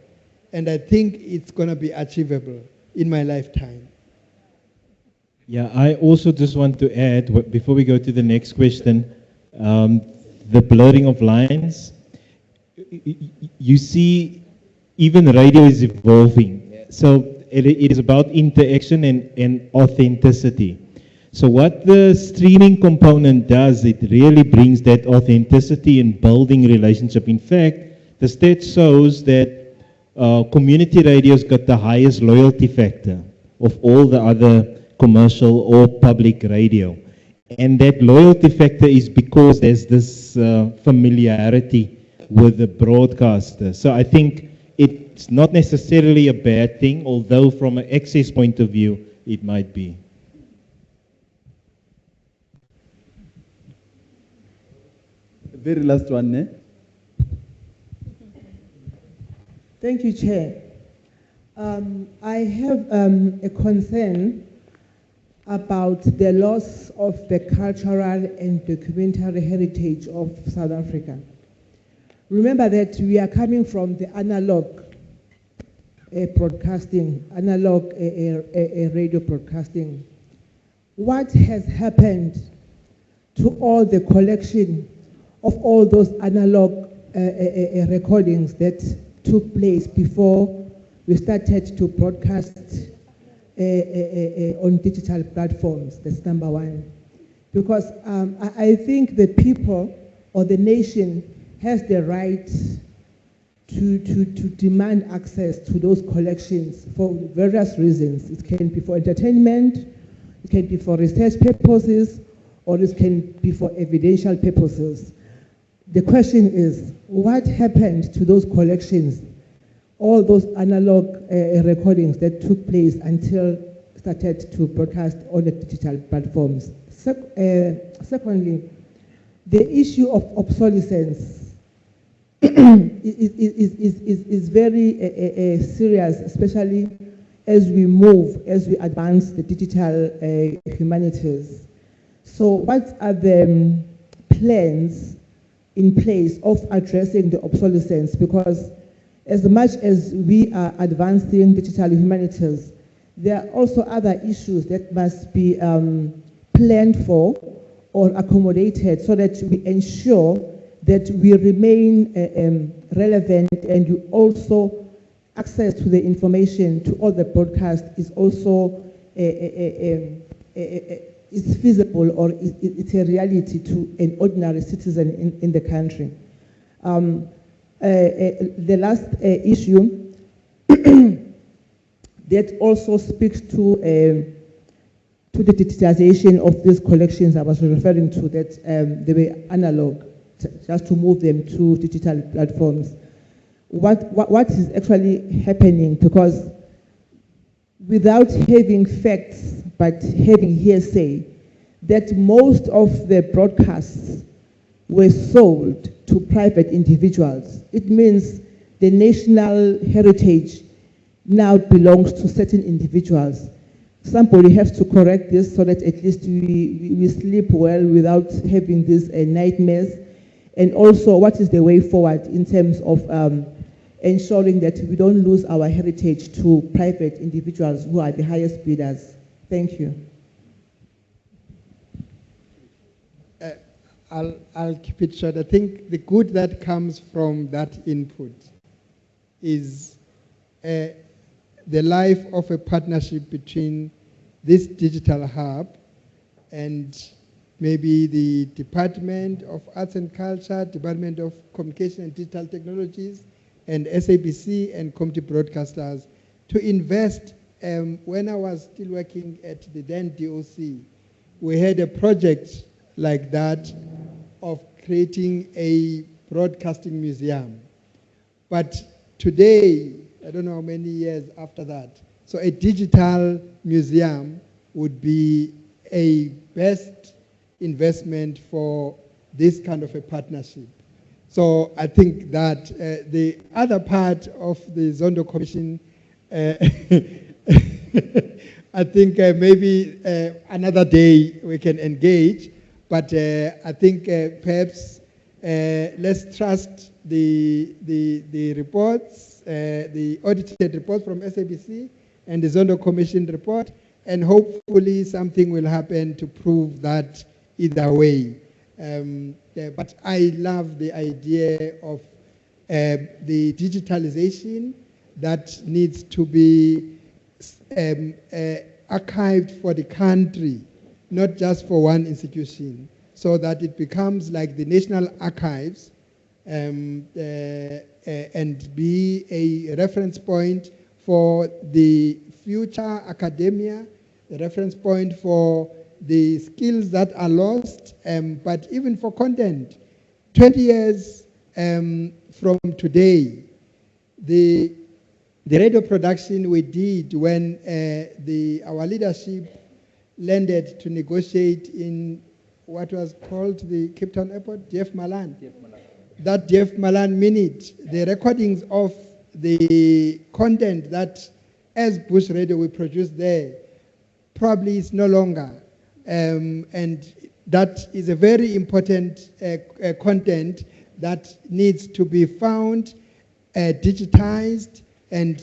And I think it's going to be achievable in my lifetime. Yeah, I also just want to add, before we go to the next question, the blurring of lines. You see, even radio is evolving. So it is about interaction and authenticity. So what the streaming component does, it really brings that authenticity and building relationship. In fact, the stat shows that community radio's got the highest loyalty factor of all the other commercial or public radio. And that loyalty factor is because there's this familiarity with the broadcaster. So I think it's not necessarily a bad thing, although from an access point of view, it might be. Very last one, eh? Thank you, Chair. I have a concern about the loss of the cultural and documentary heritage of South Africa. Remember that we are coming from the analog broadcasting, analog radio broadcasting. What has happened to all the collection of all those analog recordings that took place before we started to broadcast on digital platforms? That's number one. Because I think the people or the nation has the right to demand access to those collections for various reasons. It can be for entertainment, it can be for research purposes, or it can be for evidential purposes. The question is, what happened to those collections, all those analog recordings that took place until started to broadcast on the digital platforms? Secondly, the issue of obsolescence is very serious, especially as we advance the digital humanities. So what are the plans in place of addressing the obsolescence? Because as much as we are advancing digital humanities, there are also other issues that must be planned for or accommodated so that we ensure that we remain relevant, and you also access to the information to all the broadcast is also is feasible, or it's a reality to an ordinary citizen in the country. The last issue that also speaks to the digitization of these collections I was referring to, that they were analog, just to move them to digital platforms. What is actually happening? Because without having facts, but having hearsay, that most of the broadcasts were sold to private individuals. It means the national heritage now belongs to certain individuals. Somebody has to correct this so that at least we sleep well without having these nightmares. And also, what is the way forward in terms of ensuring that we don't lose our heritage to private individuals who are the highest bidders? Thank you. I'll keep it short. I think the good that comes from that input is the life of a partnership between this digital hub and maybe the Department of Arts and Culture, Department of Communication and Digital Technologies, and SABC and Community Broadcasters to invest. When I was still working at the then DOC, we had a project like that of creating a broadcasting museum. But today, I don't know how many years after that, so a digital museum would be a best investment for this kind of a partnership. So I think that the other part of the Zondo Commission, I think maybe another day we can engage, but I think perhaps let's trust the reports, the audited report from SABC and the Zondo Commission report, and hopefully something will happen to prove that either way. But I love the idea of the digitalization that needs to be archived for the country, not just for one institution, so that it becomes like the national archives and be a reference point for the future academia, a reference point for the skills that are lost, but even for content. 20 years from today, the radio production we did when our leadership landed to negotiate in what was called the Cape Town Airport, DF Malan. That DF Malan minute, the recordings of the content that as Bush Radio we produced there probably is no longer. And that is a very important content that needs to be found, digitized, and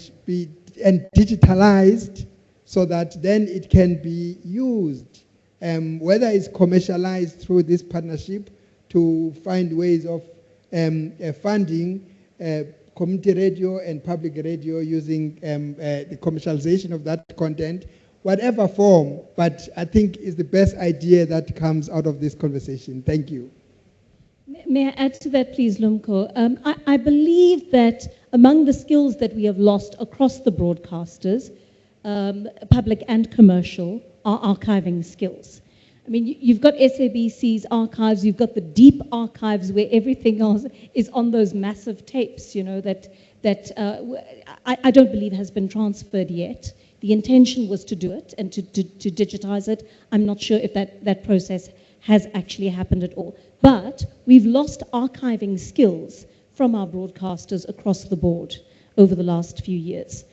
digitalized so that then it can be used, whether it's commercialized through this partnership to find ways of funding community radio and public radio using the commercialization of that content, whatever form, but I think is the best idea that comes out of this conversation. Thank you. May I add to that, please, Lumko? I believe that among the skills that we have lost across the broadcasters, public and commercial, are archiving skills. I mean, you've got SABC's archives, you've got the deep archives where everything else is on those massive tapes, you know, that I don't believe has been transferred yet. The intention was to do it and to digitize it. I'm not sure if that process has actually happened at all. But we've lost archiving skills from our broadcasters across the board over the last few years.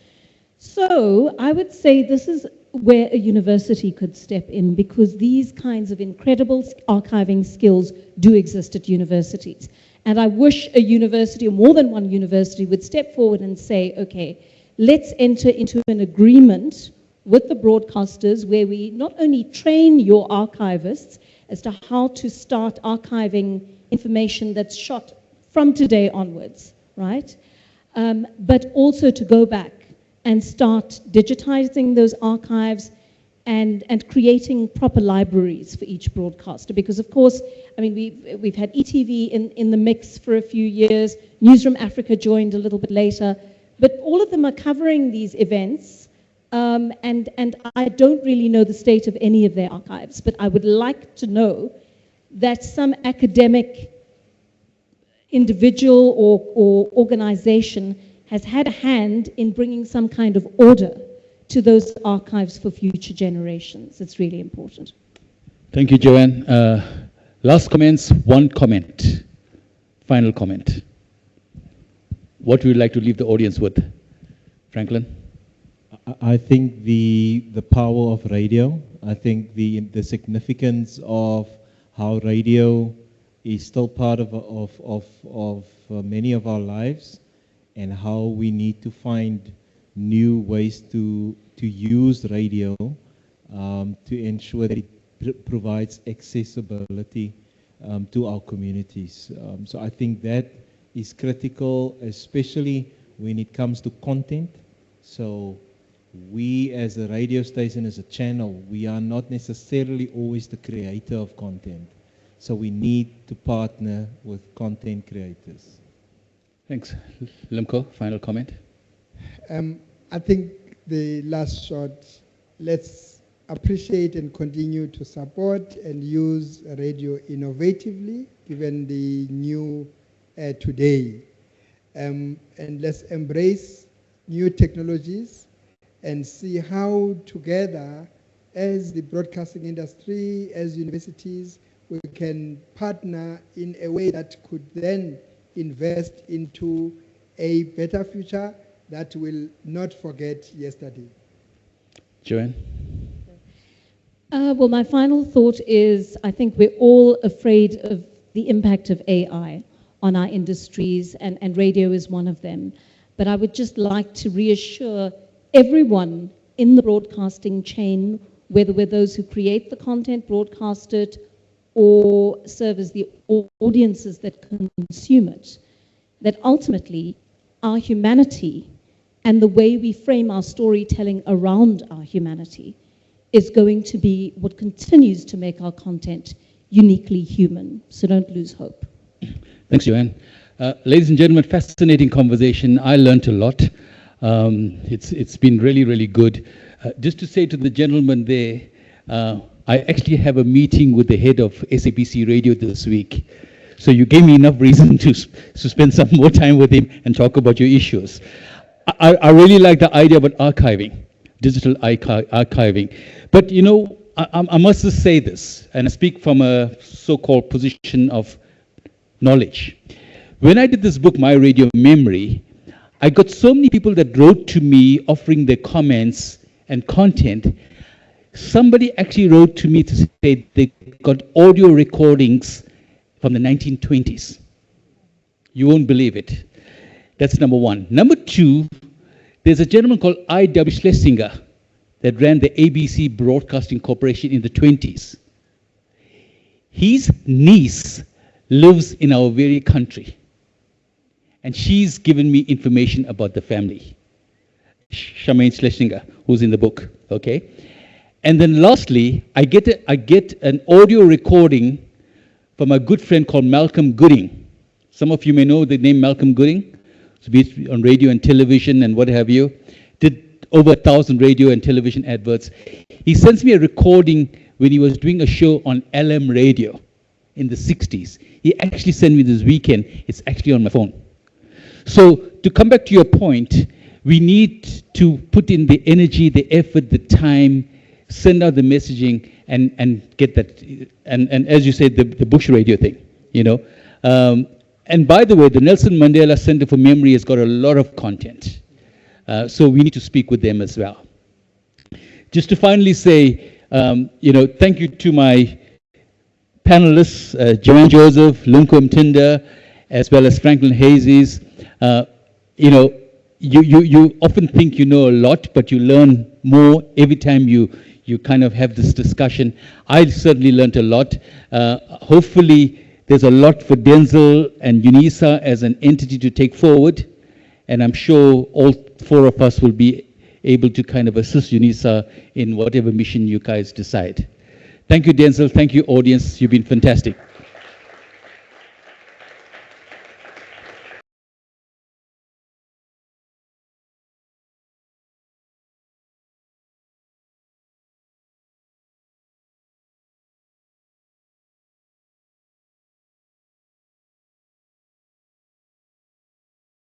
So I would say this is where a university could step in, because these kinds of incredible archiving skills do exist at universities. And I wish a university, or more than one university, would step forward and say, okay, let's enter into an agreement with the broadcasters where we not only train your archivists as to how to start archiving information that's shot from today onwards, right? But also to go back and start digitizing those archives and creating proper libraries for each broadcaster. Because of course, I mean, we've had ETV in the mix for a few years, Newsroom Africa joined a little bit later, but all of them are covering these events, and I don't really know the state of any of their archives, but I would like to know that some academic individual or organization has had a hand in bringing some kind of order to those archives for future generations. It's really important. Thank you, Joanne. Last comments, one comment. Final comment. what would you like to leave the audience with? Franklin? I think the power of radio, I think the significance of how radio is still part of many of our lives, and how we need to find new ways to use radio to ensure that it provides accessibility to our communities. So I think that is critical, especially when it comes to content. So we as a radio station, as a channel, we are not necessarily always the creator of content. So we need to partner with content creators. Thanks. Limco, final comment? I think the last shot, let's appreciate and continue to support and use radio innovatively, given the new today. And let's embrace new technologies and see how together, as the broadcasting industry, as universities, we can partner in a way that could then invest into a better future that will not forget yesterday. Joanne? Well, my final thought is, I think we're all afraid of the impact of AI on our industries, and radio is one of them. But I would just like to reassure everyone in the broadcasting chain, whether we're those who create the content, broadcast it, or serve as the audiences that consume it, that ultimately our humanity and the way we frame our storytelling around our humanity is going to be what continues to make our content uniquely human. So don't lose hope. Thanks, Joanne. Ladies and gentlemen, fascinating conversation. I learned a lot. It's been really, really good. Just to say to the gentleman there, I actually have a meeting with the head of SABC Radio this week. So you gave me enough reason to spend some more time with him and talk about your issues. I really like the idea about archiving, digital archiving. But you know, I must just say this, and I speak from a so-called position of knowledge. When I did this book, My Radio Memory, I got so many people that wrote to me offering their comments and content. Somebody actually wrote to me to say they got audio recordings from the 1920s. You won't believe it. That's number one. Number two, there's a gentleman called I.W. Schlesinger that ran the ABC Broadcasting Corporation in the 20s. His niece lives in our very country, and she's given me information about the family. Charmaine Schlesinger, who's in the book, okay? And then lastly, I get an audio recording from a good friend called Malcolm Gooding. Some of you may know the name Malcolm Gooding. He's been on radio and television and what have you. Did over 1,000 radio and television adverts. He sends me a recording when he was doing a show on LM radio in the 60s. He actually sent me this weekend. It's actually on my phone. So to come back to your point, we need to put in the energy, the effort, the time, send out the messaging, and get that. And as you said, the Bush radio thing, you know. And by the way, the Nelson Mandela Center for Memory has got a lot of content. So we need to speak with them as well. Just to finally say, you know, thank you to my panelists, Joanne Joseph, Lumko Mtinda, as well as Franklin Hayes. You know, you often think you know a lot, but you learn more every time you kind of have this discussion. I certainly learned a lot. Hopefully, there's a lot for Denzel and UNISA as an entity to take forward, and I'm sure all four of us will be able to kind of assist UNISA in whatever mission you guys decide. Thank you, Denzel. Thank you, audience. You've been fantastic.